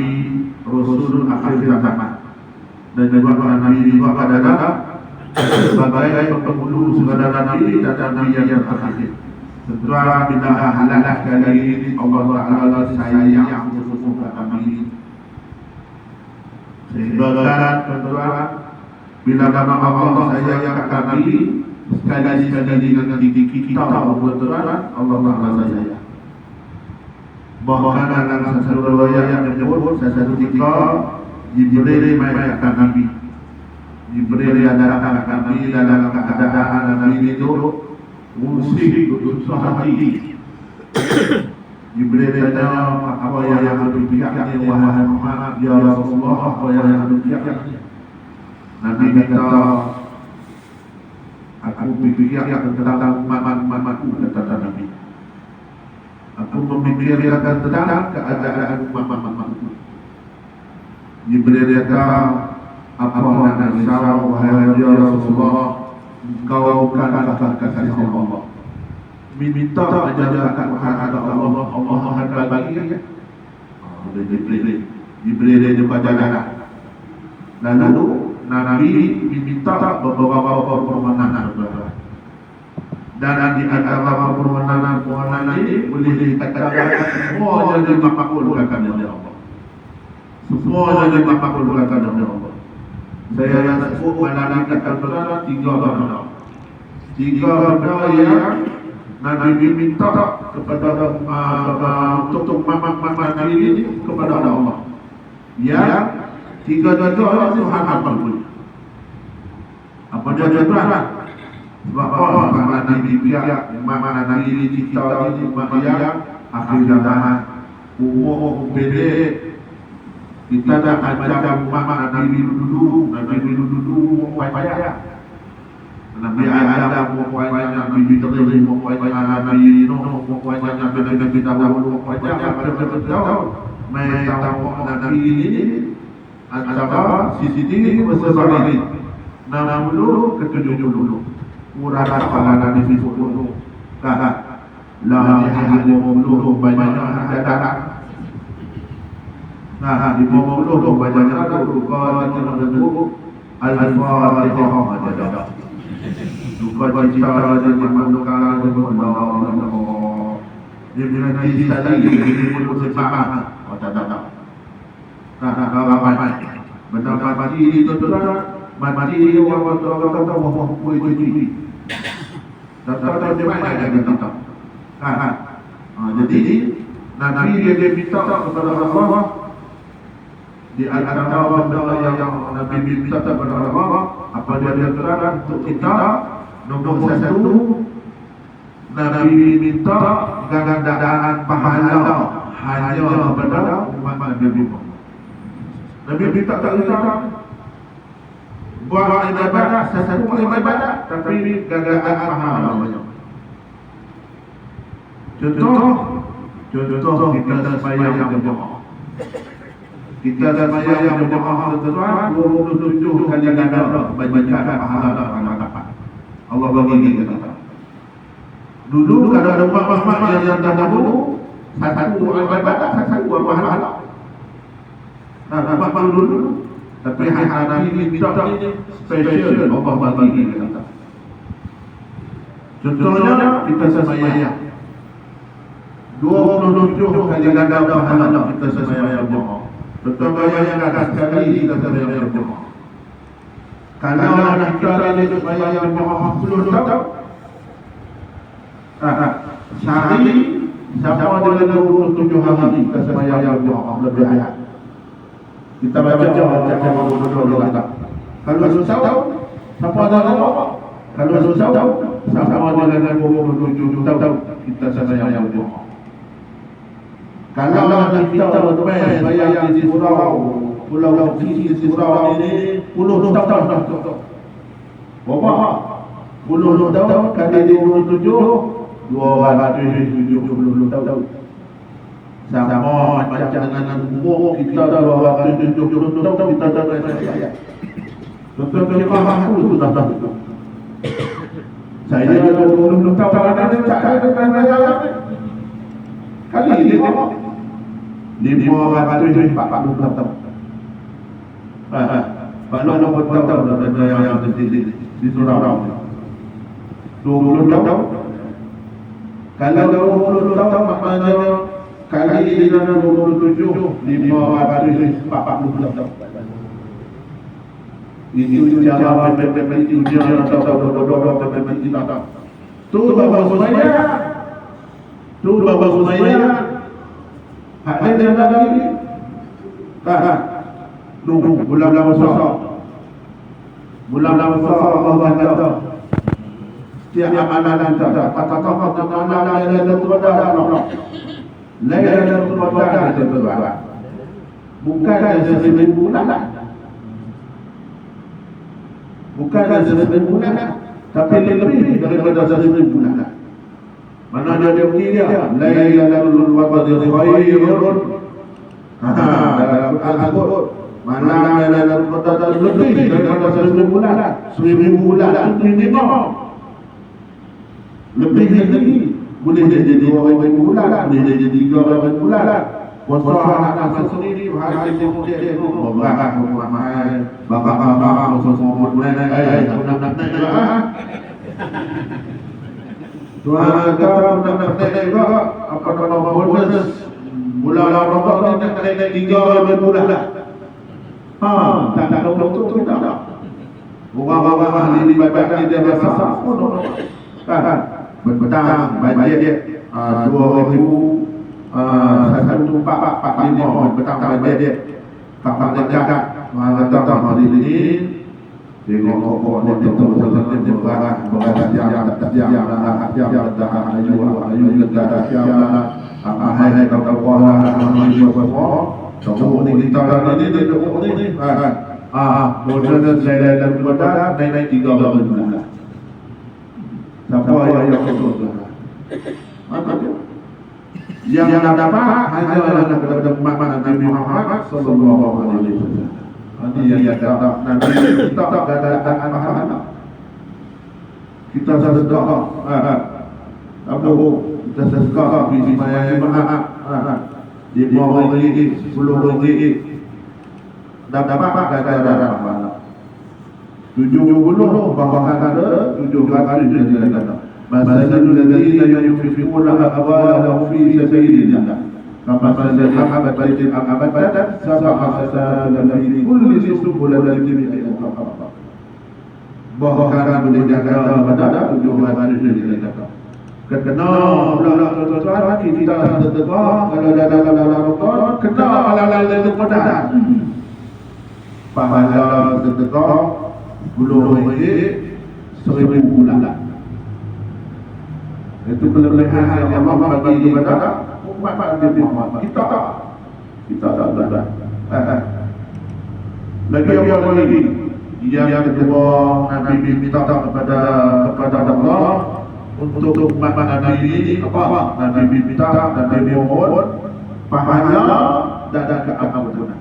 Rasul akhir zaman. Dan juga Nabi juga adalah sebagai penghulu segala Nabi dan Nabi yang terakhir. Setelah bila halalah kali ini Allah Ta'ala sayang khusus Nabi. Sehingga tuan-tuan, bila nama Allah sayang akan Nabi, sekali-sekali dengan diri kita tuan-tuan, Allah Taala sayang. Bahkan dalam satu riwayat yang menyebut satu ketika Jibril mai akan Nabi. Jibril datang akan Nabi dalam keadaan Nabi itu musik susah hati. Jibril tanya, apa yang ada pihaknya wahai Muhammad, ya Rasulullah, apa yang ada pihaknya? Nabi kata, aku berpikir tentang umat-umatku, kata Nabi. Aku memikirkan tentang keadaan umat-umatku. Jibril kata, apa nak risau wahai ya Rasulullah, engkau bukan kasih Allah. Minta ajarkan kepada Allah, Allah akan bagi. Jibril dia baca jalan. Lalu Nabi minta beberapa permohonan. Dan di antara permohonan ini boleh dikatakan semua jadi makbulkan oleh Allah. Semua jadi makbulkan oleh Allah. Saya yang sebut malaikat berada 3 benda. 3 benda yang Nabi minta kepada untuk mama Nabi ini kepada Allah. Yang 3 Tuhan ampun. Apa dia Tuhan? Sebab Allah Nabi pihak mama Nabi ini kita ini dia akhir zaman umur pendek. Kita dah macam mama Nabi dulu wajah. Nabi Adam wajah, Nabi Ibrahim wajah, Nabi Nuh wajah, Nabi Dawud wajah. Betul-betul Nabi ini antara sisi tinggi bersebalik. 60 ke 70. Murah kepala Nabi dulu. La ilaha illallah banyak ada. Nah, di bawah itu bacanya itu Al-Fatihah ada. Duka cita ada di mandukan Allah. Dia bilang di tadi ini pun sepakat. Tak. Apa? Benar mati itu mati dia orang itu. Tak dia mana ada kita. Jadi Nabi dia minta kepada Allah. Di antara benda yang Nabi minta kepada Allah, apa dia terang untuk kita? Nombor 1, Nabi minta gandaan pahala hanya kepada umat Nabi Muhammad. Nabi minta tak minta buat ibadah satu ibadah, tapi gandaan pahala banyak. Contoh kita sembahyang berjamaah. Kita sembahyang berjamaah tuan 27 kali ganda bagikan pahala Allah bagi kita. Dulu kalau ada umat yang dahulu satu ibadah satu pahala. Apa dulu? Tapi hari ini minta special Allah bagi kita. Contohnya kita sembahyang 27 kali ganda pahala kita sembahyang berjamaah. Contohnya yang akan sekali kita sembahyang berjamaah. Kalau anak kita ini sembahyang berjamaah 10 tahun, sehari sama dengan 27 hari kita sembahyang berjamaah lebih ayat. Kita baca kita. Kalau setahun sama dengan kalau setahun sama dengan 27 tahun kita sembahyang berjamaah. Kalau kita sembahyang di pulau kecil di surau ini 10 tahun dah. Berapa? 10 tahun kali 27 270 tahun. Sama macam dengan umur kita 270 tahun kita dah sembahyang. Contohnya aku sudah tahu. Saya 20 tahun ada sembahyang. Kali ini 540 tahun. Kalau nombor tahun ada yang di surau 20 tahun. Kalau 20 tahun maknanya kali dengan 27 540 tahun. Itu cara matematik ujian atau bodoh matematik kita. Tu bapa semaya, tu bapa semaya. Ada yang lagi. Tahan. Nunggu bulan puasa. Bulan puasa Allah kata. Setiap amalan kita kata-kata amalan Lailatul Qadar. Lailatul Qadar itu berapa? Bukan 1000 bulan. Bukan 1000 bulan, tapi lebih daripada 1000 bulan. Mana ada dia punya Lailatul Qadar khairun. Dalam Al-Quran mana Lailatul Qadar lebih daripada 1000 bulan. 1000 bulan itu minimum. Lebih lagi boleh jadi 2000 bulan, boleh jadi 3000 bulan. Puasa anak sendiri hari kemudian itu berbahas ramai bakar semua bulan nak Tuhan kata nak apa nama bonus bulan Ramadan nak naik 3 bulan lah. Tak tahu kita tak. Orang-orang ahli ibadat dia rasa betang bajet dia 2,145 betang bajet dia kakak dekat datang hari ini tengok pokok dia tu berbarang tak siap ayu lega siap ahai kau kuala ayu semua semua ni kita ni bonus Lailatul Qadar naik 3 bulan. Siapa yang betul? Yang dapat hanya kepada umat Nabi Muhammad sallallahu alaihi wasallam. Ini yang dapat Nabi kita tak ada pahala. Kita sedekah. Apa kita sedekah di mana jemaah. Di bawah ini 10 ringgit. Dapat pahala. 70 bahkan ada 700 dia kata. Masalul ladzina yunfiquna amwalahum fi sabilillah. Kama masalul habatin ambatat sab'a hasanatan fi kulli subulatin ayatan. Bahkan boleh kata pada 700 dia kata. Kena pula kita sedekah kalau dalam Ramadan kena Lailatul Qadar. Pahala sedekah 10 ringgit 1000 bulan. Itu kelebihan yang Allah bagi kepada umat Nabi Muhammad. Kita tak ada. Lagi apa lagi? Yang kedua Nabi minta kepada Allah untuk umat Nabi ini apa? Nabi minta dan Nabi mohon pahala dan keampunan.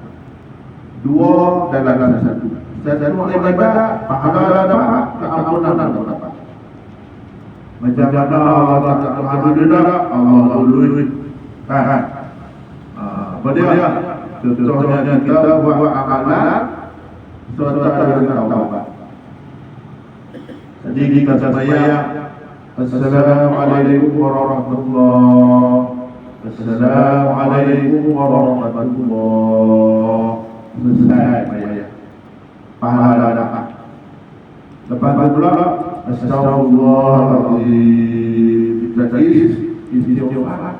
2 dalam 1. Dan ibadah pahala dapat keampunan dapat. Macam mana Allah alhamdulillah Allah lulus. Dia contohnya kita buat amalan serta dengan taubat. Jadi kita saya Assalamualaikum warahmatullahi. Assalamualaikum warahmatullahi. Selesai pahala dapat. Lepas itu pula Astagfirullahaladzim. Kita istighfar.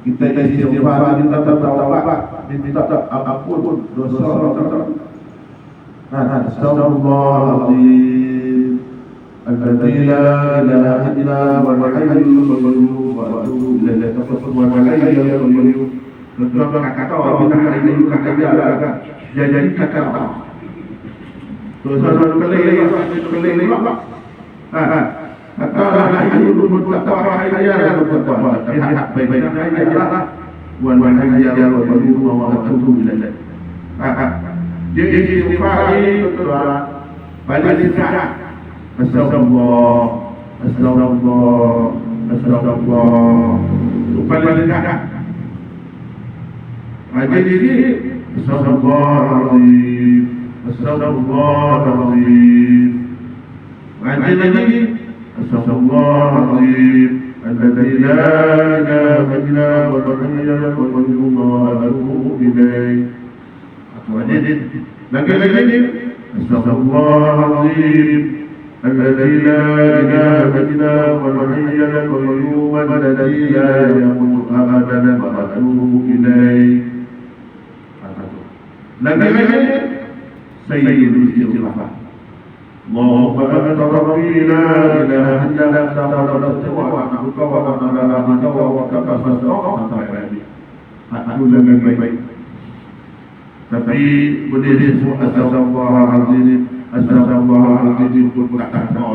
Kita taubat, minta ampun dosa. Astagfirullahaladzim. Alladzi la ilaha illa huwal hayyul qayyum wa atubu ilaihi wa kata orang hari ini kata dia jadi kata dosa keliling kata hayyul hayya baik-baik hayya wa hayya wa atubu ilaihi. Jadi istighfar itu balik Astagfirullah. Supaya tidak jadi Astagfirullahaladzim. Astagfirullahaladzim. Lagi Astagfirullahaladzim. Alladzi la ilaha illa huwal hayyul qayyum wa atubu ilaih. Lagi أستغفر الله العظيم الذي لا إله إلا هو الحي القيوم الذي لا يموت أبدا وأتوب إليه. لكن سيد الاستغفار اللهم أنت ربي لا إله إلا أنت خلقت وأعبدك وأنا عبدك وكفرت وأطعت aku lebih baik. Tapi berdiri semua astagfirullahaladzim, astagfirullahaladzim pun tak ada.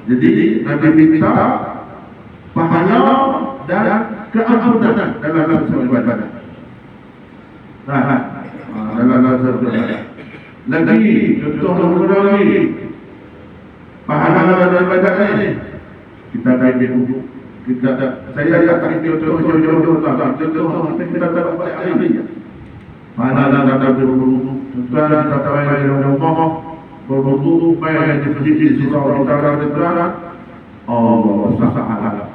Jadi Nabi minta pahala dan keampunan dalam semua ibadah. Lagi contoh lagi pahala dalam ibadah ini kita dapat buku. Saya akan contoh kita dapat ini. Pahala dalam berwudu, dan dapat rumah berwudu baik di masjid surau utara dan Allah Subhanahu.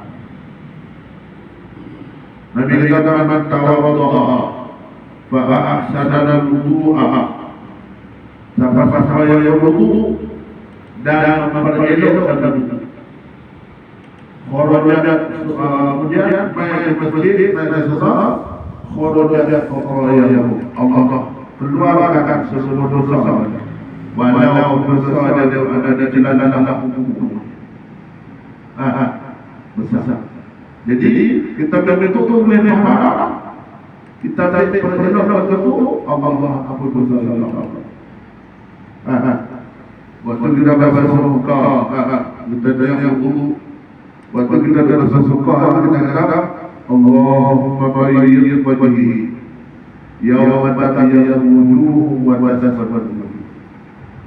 Nabi kata man tawaddaa fa ahsana al-wudu'a. Siapa yang berwudu dan memperelokkan wudu. Kharaja kemudian main masjid main salat kharaja kharayahu Allah keluarkan seluruh dosa walau dosa ada dalam hukum. Besar. Jadi kita betul-betul melihat kita dapat perlindungan kepada Allah ampun dosa Allah. Waktu kita bersuka kita yang wudu. Waktu kita bersuka kita kata Allahumma bayyid wajhi yawma tabayyanu wujuh wa tasawwadu.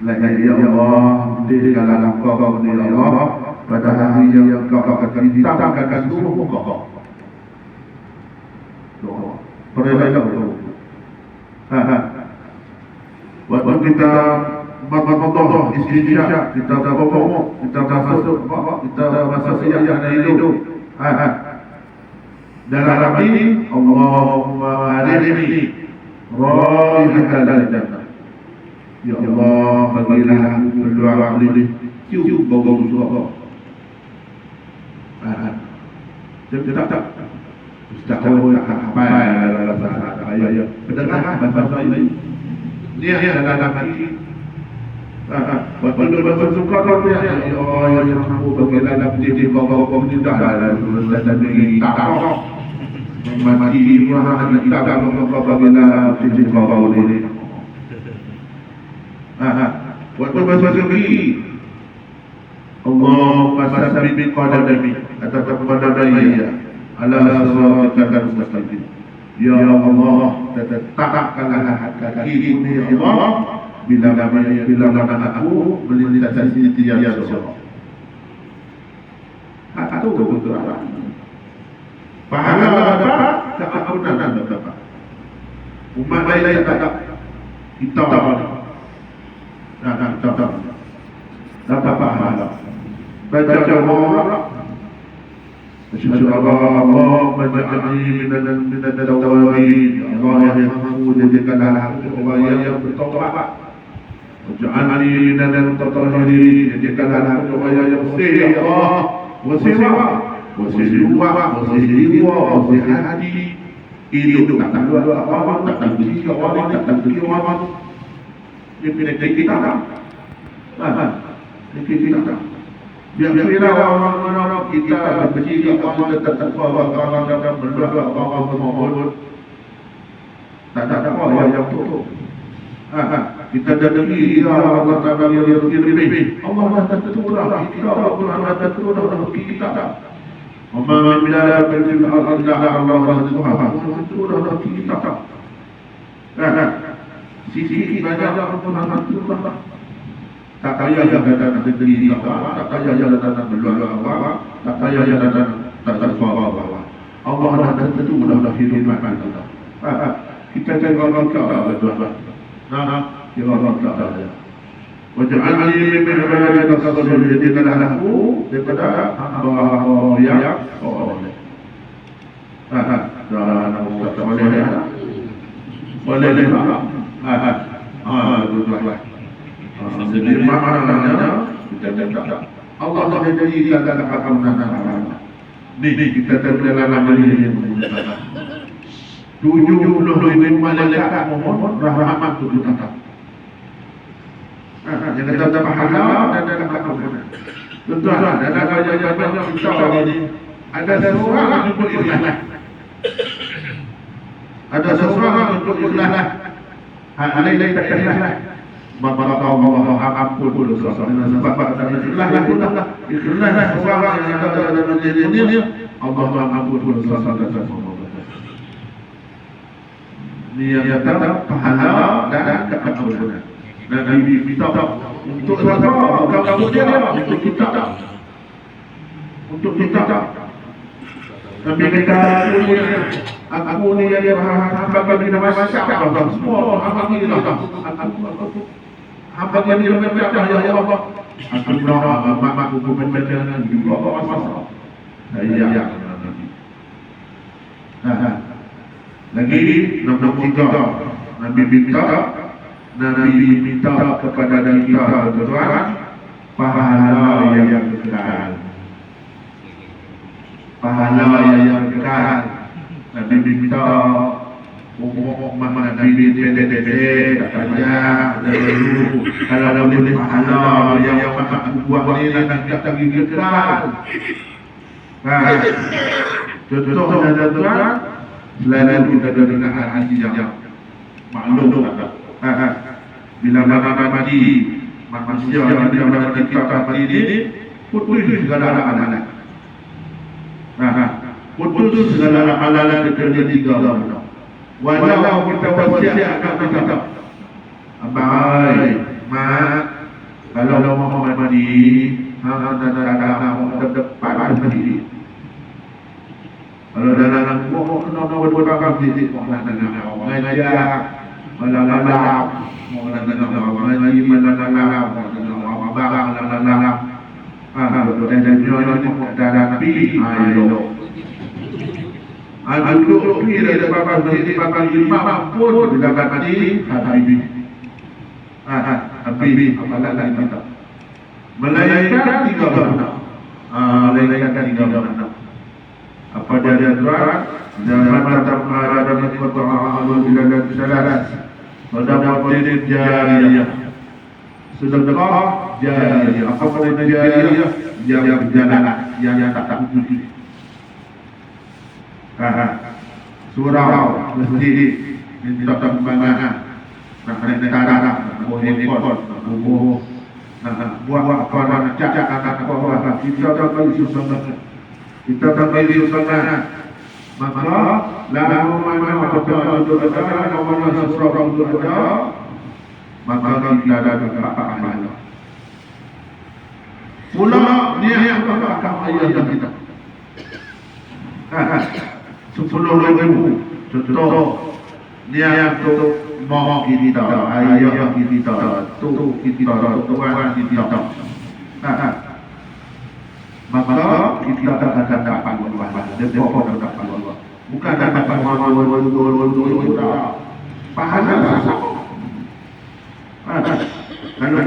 Ya Allah, berikanlah engkau ya Allah pada hari yang kau akan ditampakkan seluruh muka. Doa. Perlahan-lahan. Waktu kita Allah istinja kita berbohong kita masuk kita masuk yang hidup dalam ini Allahumma arini raihatan jannah ya Allah bagilah berdoa ini cium bau surga tak tahu apa ayat pendengar bahasa ini dia dalam hati. Waktu bersuka ya Allah yang mampu bagilah nafsi kau tidak ada dan ini tak mati Tuhan kita kau bagilah nafsi kau ini. Waktu bersuka Allah masabbi bi qadami atas qadamaya ala siratal mustaqim. Ya Allah tetapkanlah kaki ini ya Allah bila mana aku melintasi tiap dosa. Atau doa. Pahala dapat, keampunan dapat. Umat lain tak kita dapat pahala. Baca Allah. Allah menjadi min al-tawabin. Allah yang mampu jadikanlah aku yang bertaubat. Waj'alni minal mutatahhirin, jadikanlah aku yang bersih ya Allah, bersih hati, hidup tak ada apa-apa, tak ada kawan, tak ada kawan. Ini kita. Biarlah orang-orang kita berbersih kawan tetap kawan dalam berdoa kawan memohon. Tak ada apa yang betul. Kita jadi Allah Taala yang lebih. Allah terturah kita Allah terturah kita. Amma bila bil Allah Allah terturah kita. Sisi banyak Allah terturah. Tak payah datang negeri tak payah datang berdoa tak payah datang tak terbawa. Allah terturah hidup kita. Kita jangan berdoa. Ya Allah Ta'ala waj'alni min ibadika as-salihin jadikanlah aku daripada hamba yang soleh. Dan Ustaz soleh boleh juga. Tuan-tuan. Jadi maknanya kita tak. Allah jadi kita tak akan menang. Ni kita terdalam diri yang 70 malaikat mohon rahmat untuk kita. Yang kata pahala dan kata tuan-tuan, dan banyak kita ini ada seorang untuk ikhlas. Ada seorang untuk ikhlas. Alai tak ikhlas. Maka Allah ampun dosa. Sebab ikhlas seorang yang ada dalam diri ini, Allah ampun dosa. Dia kata pahala dan keampunan. Nabi minta untuk siapa? Kamu dia untuk kita. Untuk kita. Nabi kata aku ni yang hamba bagi nama masyarakat semua hamba ni lah. Hamba yang diberkati ya Allah. Aku doa mak aku berpegang juga masalah. Ya. Lagi nombor 3 Nabi minta kepada kita tuan pahala yang kekal. Pahala yang kekal. Nabi minta umat Nabi pendek-pendek saja dulu. Kalau boleh pahala yang aku buat ni nak kita kekal. Contohnya tuan, selain kita dengar hadis yang maklum bila mati manusia yang mati kita mati ini putus segala amalan. Putus segala amalan terjadi dalam. Walau kita wasiatkan kita, abai, mak, kalau mau mati, ada depan mati. Kalau dalam mau berbagai titik ngajak malalap lagi malalap dan Nabi ayo duduk kira di bapak imam pun dapat mati Habibi amalan kita malaikat 36 apa dia tuan dan mata ada nikmat Allah bila dan sedekah jariyah sedekah jariyah apa pada jariyah yang berjalan yang tak putus surau mesti minta tambahan nak negara buat apa nak cakap apa kita tak boleh kita tak boleh usaha maka lalu mana untuk ada mana surau untuk ada maka kita ada pahala pula ni akan ayat kita 10,000 contoh niat untuk mau kita ayah kita tu kita tuan kita maka kita akan dapat pahala dan dapat pahala bukan dapat pahala kalau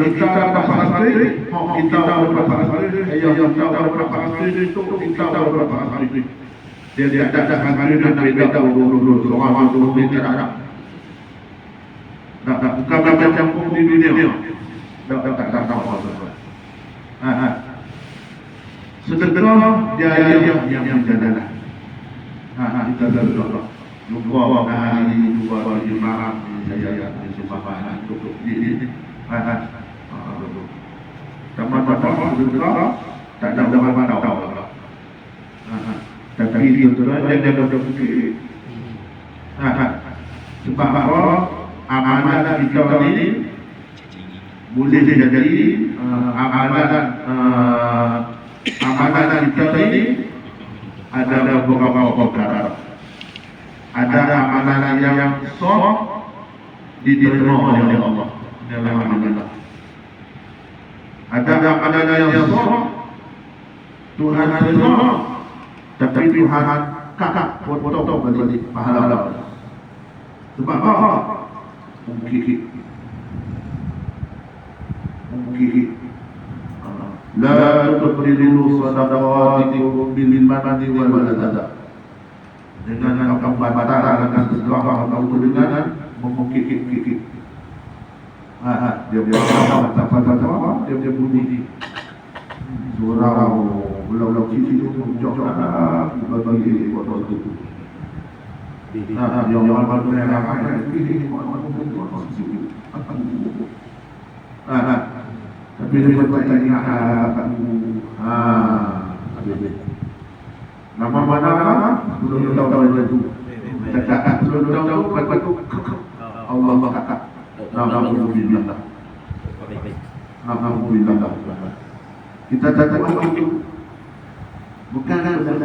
kita dapat pahala kita dapat pahala ayah kita dapat pahala itu kita dapat pahala dia ada hari dan beda orang tu beda tak bukan macam di dunia tak tahu sedekah jariyah yang berjalan kita berdoa lupa hari lupa jemaah saya sumbangan untuk ini teman-teman sedekah tak ada mana tahu tapi itu dia fikir sebab apa amalan kita ini boleh jadi amalan kita ini ada beberapa perkara. Ada amalan yang sah diterima oleh Allah. Alhamdulillah. Ada amalan yang sah Tuhan terima, tapi Tuhan kakak potong balik pahala. Sebab apa? mungkin la tuqrilu sadaqatikum bil manni wal adha. Dengan kamu batalkan sedekah kamu dengan memukik-kik. Dia apa? Dia bunyi surau ulau sisi itu jauh bagi waktu itu. Yang baru tapi dia bertanya nama mana belum tahu itu. Belum tahu Allah kata. Alhamdulillah. Alhamdulillah. Kita datang itu bukan kita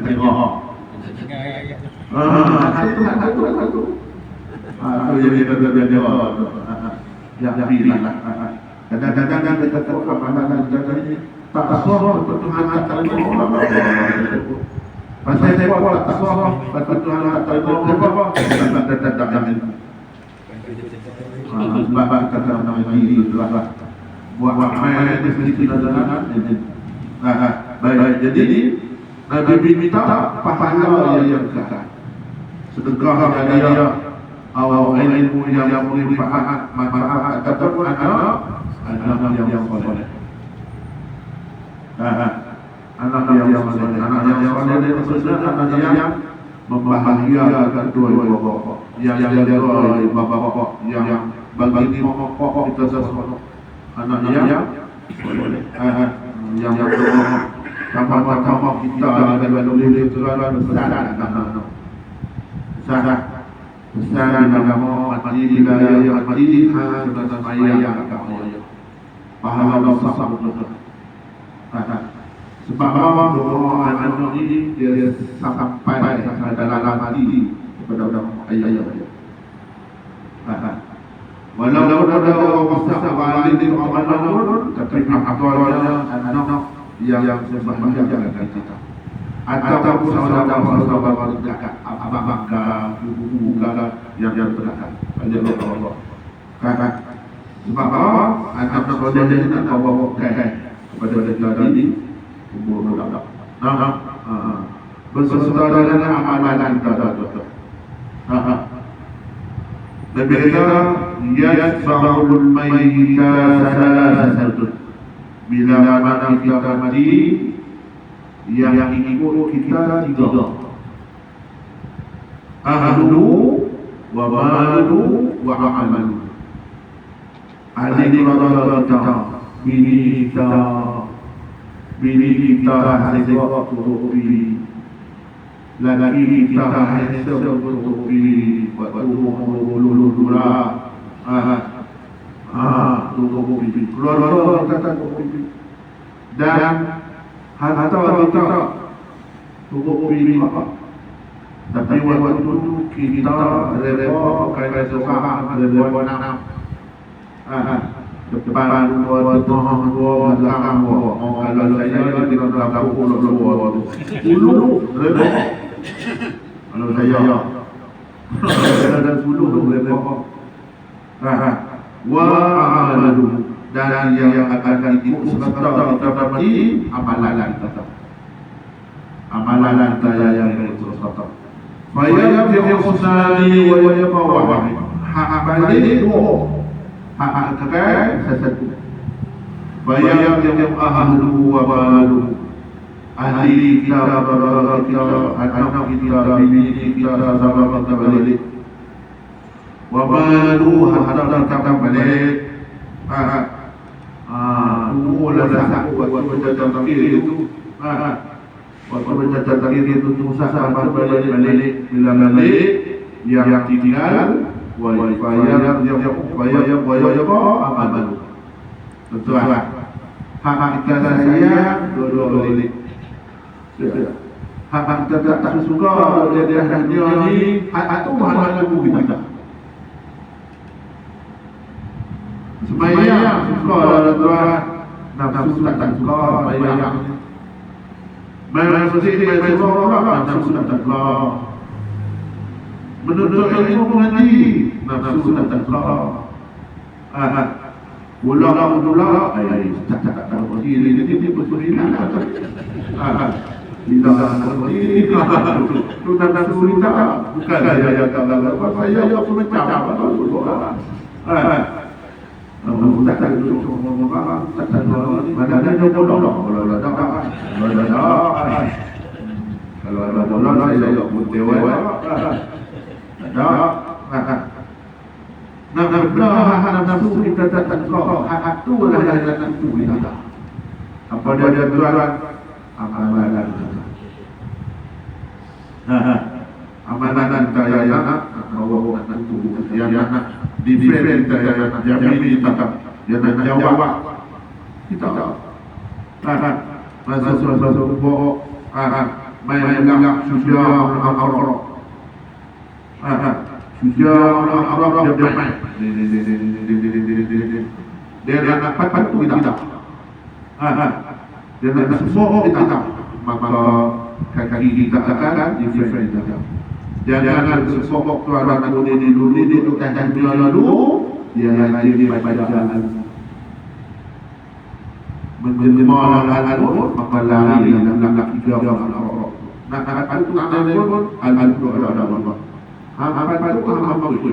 tengok. Satu. Jadi kita jawab. Ya pilihlah. Kadang-kadang kita tahu apa jadi tak sah Tuhan kata itu. Pasal saya buat tak sah Tuhan kata itu tetap itu. Sebab kata nama ini itulah buat amal di sisi dalam. Baik. Jadi Nabi minta pahala yang besar. Sedekah dia awal ilmu yang bermanfaat ataupun anak yang soleh. Anak yang soleh itu maksudnya anak yang membahagiakan kedua bapak, yang bapak yang bagi pokok kita sesuatu. Anak yang soleh, yang sama-sama kita akan boleh terlalu besar nama mati wilayah mati dan ayah pahala besar betul. Sebab doa anak ini dia sampai dalam hati kepada ayah. Walau ada besar walid orang tapi akalnya anak yang membahagiakan kita. Atau saudara-saudara dekat, abang kakak, ibu kakak yang terdekat. Allah. Kakak. Sebab apa? Anak saudara ini nak bawa kepada kita ini umur muda. Bersaudara dengan amalan kita. Nabi kata, yasbahul mayyita salasatun. Bila mana kita mati, yang ikut kita tiga. Ahlu wa malu wa amalu. Ahli keluarga kita, bini kita hasil turuti, lagi kita hasil turuti, turuti, keluarga kita turuti, dan harta kita turuti apa? Tapi waktu kita repot kaya sesaat repot nak depan dua belakang kalau saya di belakang ulu repot kalau saya ada 10 repot wa amalu dan yang akan ikut serta kita mati amalan kita yang ikut serta Bayar yang khusnani wa yaqawah. Balik dua. Hak kekal satu. Bayar yang ahlu wa malu. Ahli kita, anak kita, bini kita, sahabat kita balik. Wa malu harta kita balik. Mula dah buat macam itu. Waktu mencatat takdir itu susah sampai balik bila balik yang tinggal bayar amal betul lah hak kita saya dua balik hak kita tak suka dia ni hak Tuhan lagu kita sembahyang suka Tuhan nafsu tak suka sembahyang Masjid Masjid Allah nafsu tak Allah menuntut ilmu mengaji, nafsu tak terkelola. Bola, cakap berdiri, dia berdiri. Tidak berdiri, itu nafsu kita. Bukan saya kata, saya pemecah. Tak duduk mana ada bola. Kalau ada bola, saya putih. Nafsu kita tak terkelola. Itu adalah nafsu kita. Apa dia tuan? Amalan. Amalan saya nak bawa nafsu yang nak different saya nak jamin kita dia nak jawab kita masuk bawa main gelap sudah Allah sudah Allah dia main dia nak patu kita dia nak semua kita maka kaki kita akan different kita. Jangan sesokok tu ada nak dulu tu kan dia lalu dia lagi pada menjelma lalu maka lari dalam tiga orang. Nak itu ada pun al-tu ada apa? Apa itu apa itu?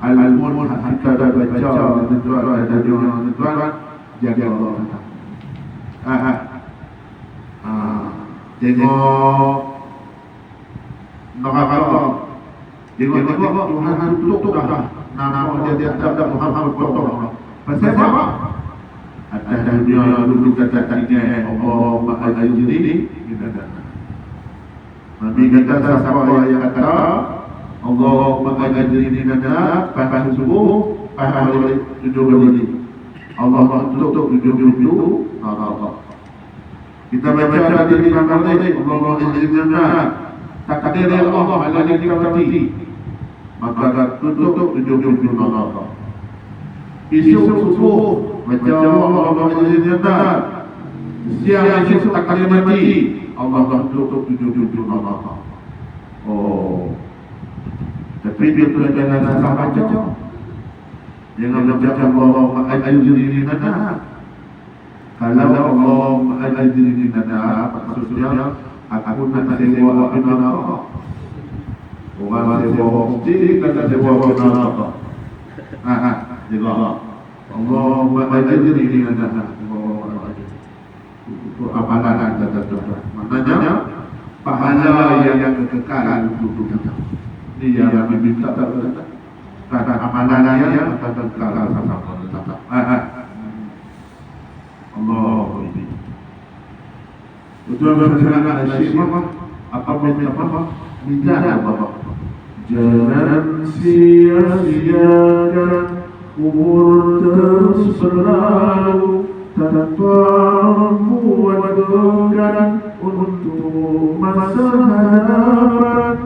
Al-mun kita ada baca tuan jaga Allah. Tengok neraka. Tengok Tuhan tutup dah. Nama dia tak Muhammad potong. Pasal apa? Ada dunia dulu kata-katanya Allah ayu ini kita kata. Nabi kata siapa yang kata Allah mengajari ini kata pada subuh pada tujuh ini. Allah tutup tujuh Allah. Kita baca di dalam Allah izinkan takdir Allah ala dikatakan maka tutup tujuh Allah. Isu subuh baca Allah izinkan siang isu takdir mati Allah tutup tujuh Allah. Oh, tapi dia tu jangan salah baca. Jangan baca Allah izinkan. Kalau Allah al-Adri nada maksudnya aku nak sewa neraka. Orang sewa mesti kata sewa neraka. Juga Allah al-Adri nada. Itu amalan kata. Maknanya pahala yang kekal untuk kita. Dia yang meminta kata amalan yang kekal sama. Allah ini. Betul berjalan asyik apa minta apa? Jangan sia-siakan umur terus berlalu tanpa buat dorongan untuk masa hadapan.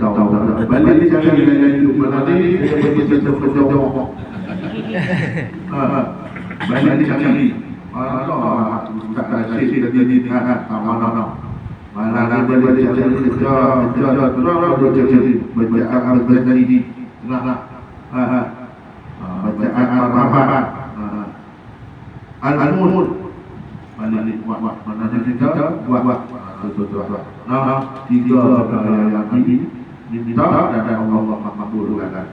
Tahu balik jangan hidup nanti kita berjauh. Banyak sekali. Tak asyik jadi mana. Mana dia kerja bacaan berjanji. Bacaan apa? Al-Mulk. Balik buat mana kita buat. Tiga perkara yang minta dan Allah makbulkan.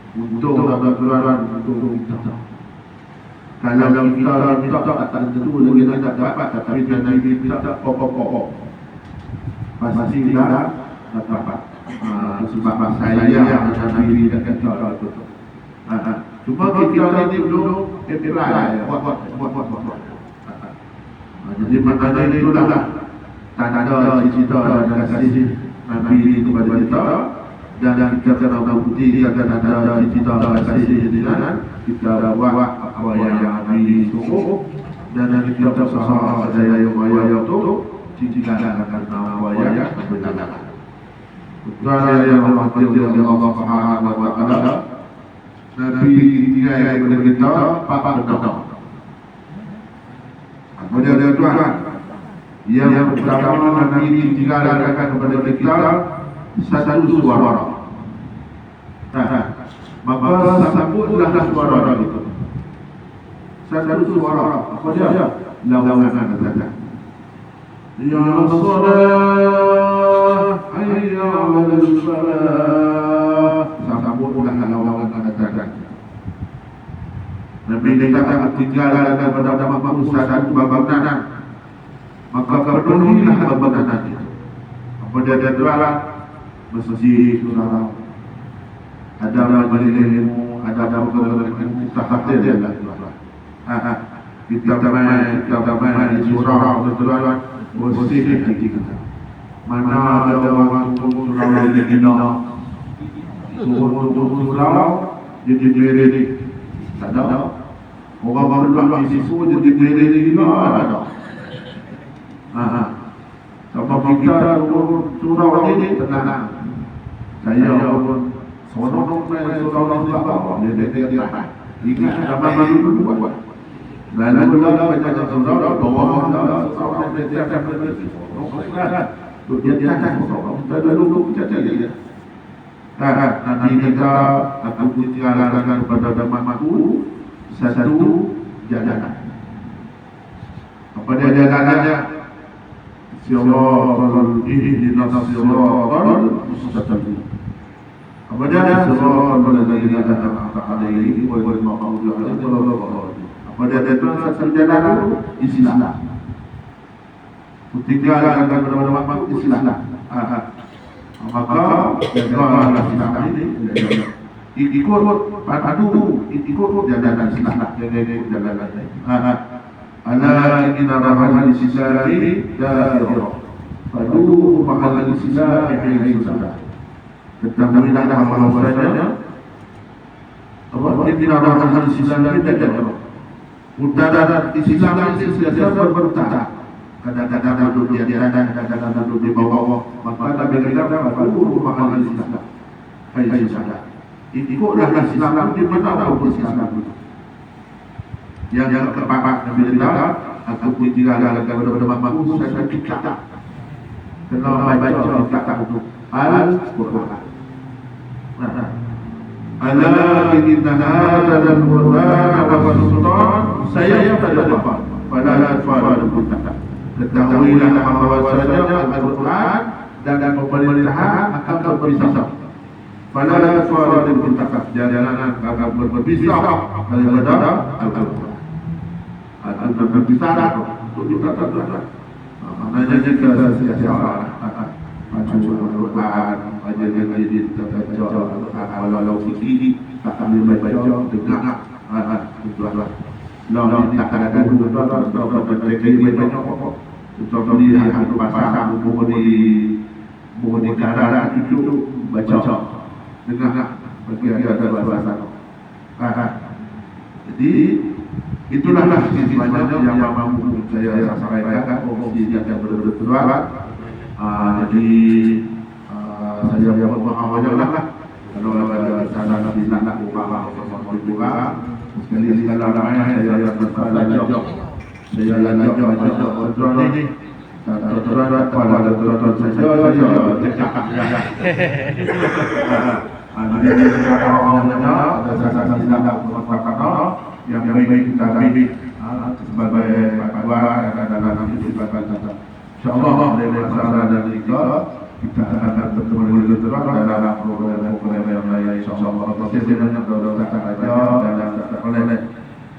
Untuk kebenaran untuk kita. Kalau kita minta akan tentu lagi tidak dapat, tapi jangan minta pokok-pokok. Pasti dah dapat. Sebab saya yang Nabi dekat kita itu. Cuma kita ini belum apply. Buat. Jadi maknanya itu dah tanda cita dan kasih Nabi kepada kita. Dan kita kena bukti kita ada cita kasih dengan kita buat apa yang Nabi suruh dan kita berusaha saja yang itu cita akan apa yang benar. Kerana yang dirahmati oleh Allah Subhanahu wa taala Nabi dia kepada kita papa benar. Kemudian Tuhan Yang pertama Nabi tinggalkan kepada kita satu suara. Maka sambutlah suara itu. Satu suara. Apa dia? Lawangan kata. Ya salat, hayya 'alal salah. Sambutlah lawangan kata. Nabi kata tinggalkan kepada manusia satu bangunan. Maka penuhilah bangunan itu. Apa dia adalah masjid, surau. Ada ilmu, ada ilmu tahadir dia. Kita damai di surau betul-betul bersih hati kita. Mana ada orang turun surau di Dina, turun surau jadi diri tak ada. Orang baru di situ jadi diri ada. Sama kita surau ini tenang. Saya pun sonok main surau di bawah dia. Ini sama dulu buat. Lalu banyak surau bawah surau dia lalu kita dia. Nanti kita akan tinggalkan kepada damaku satu jalan. Apa dia jalannya? Siratal ihdinas siratal mustaqim. Apa dia? Siratal ladzina an'amta 'alaihim ghairil maghdubi 'alaihim waladdallin. Apa dia? Satu jalan Islam. Tinggalkan kepada Islam. Maka janganlah Islam ini ikut jalan Islam. Ala inna rahman al-islami dairah fadu mahal al-islami haythu. Ketahuilah bahwasanya inna rahman al-islami dairah. Udara Islam ini senantiasa berputar. Kadang-kadang duduk di atas, kadang-kadang duduk di bawah. Maka Nabi kata fadu mahal al-islam haythu. Ikutlah Islam di mana pun Islam itu. Yang keempat Nabi kata, aku tinggalkan kepada mamaku satu kitab. Kena baca kitab itu Al-Quran. Ala inna hadzal Qur'ana wa sultan saya pada depan pada kitab. Ketahuilah bahwasanya Al-Quran dan pemerintahan akan berpisah. Pada suara kitab jalanan akan berpisah daripada Al-Quran. Ada berbicara untuk dikatakan. Maknanya jika sia-sia baca Al-Quran, baca jadi baca walau ini tak ambil baca dengar tujuan. Lalu tak ada dulu atau baca apa. Contoh di hati pasang buku di karat itu baca dengar bagi ada bahasa. Jadi itulah sebenarnya yang mampu saya sampaikan fungsi yang berat. Jadi saya berharap kalau ada sana di sana upah juga sekali kalau ramai saya lanjut ini terhadap pada tuan saya cakap ada sana di sana yang baik kita pilih sebagai panduan dalam hidup kita. Insyaallah dari masalah dan kita akan bertemu terus dalam program yang lain. Insyaallah prosesnya doa saja dan oleh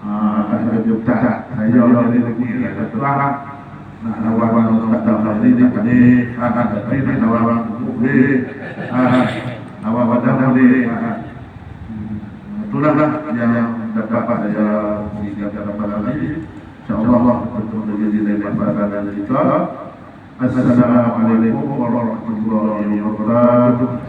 ada juga saya dari negeri terang. Nah, nawawan kata ini ini nawawan nawawan itulah yang dapat saya berikan kepada lagi. Insyaallah bertemu lagi di lain kesempatan kita. Assalamualaikum warahmatullahi wabarakatuh.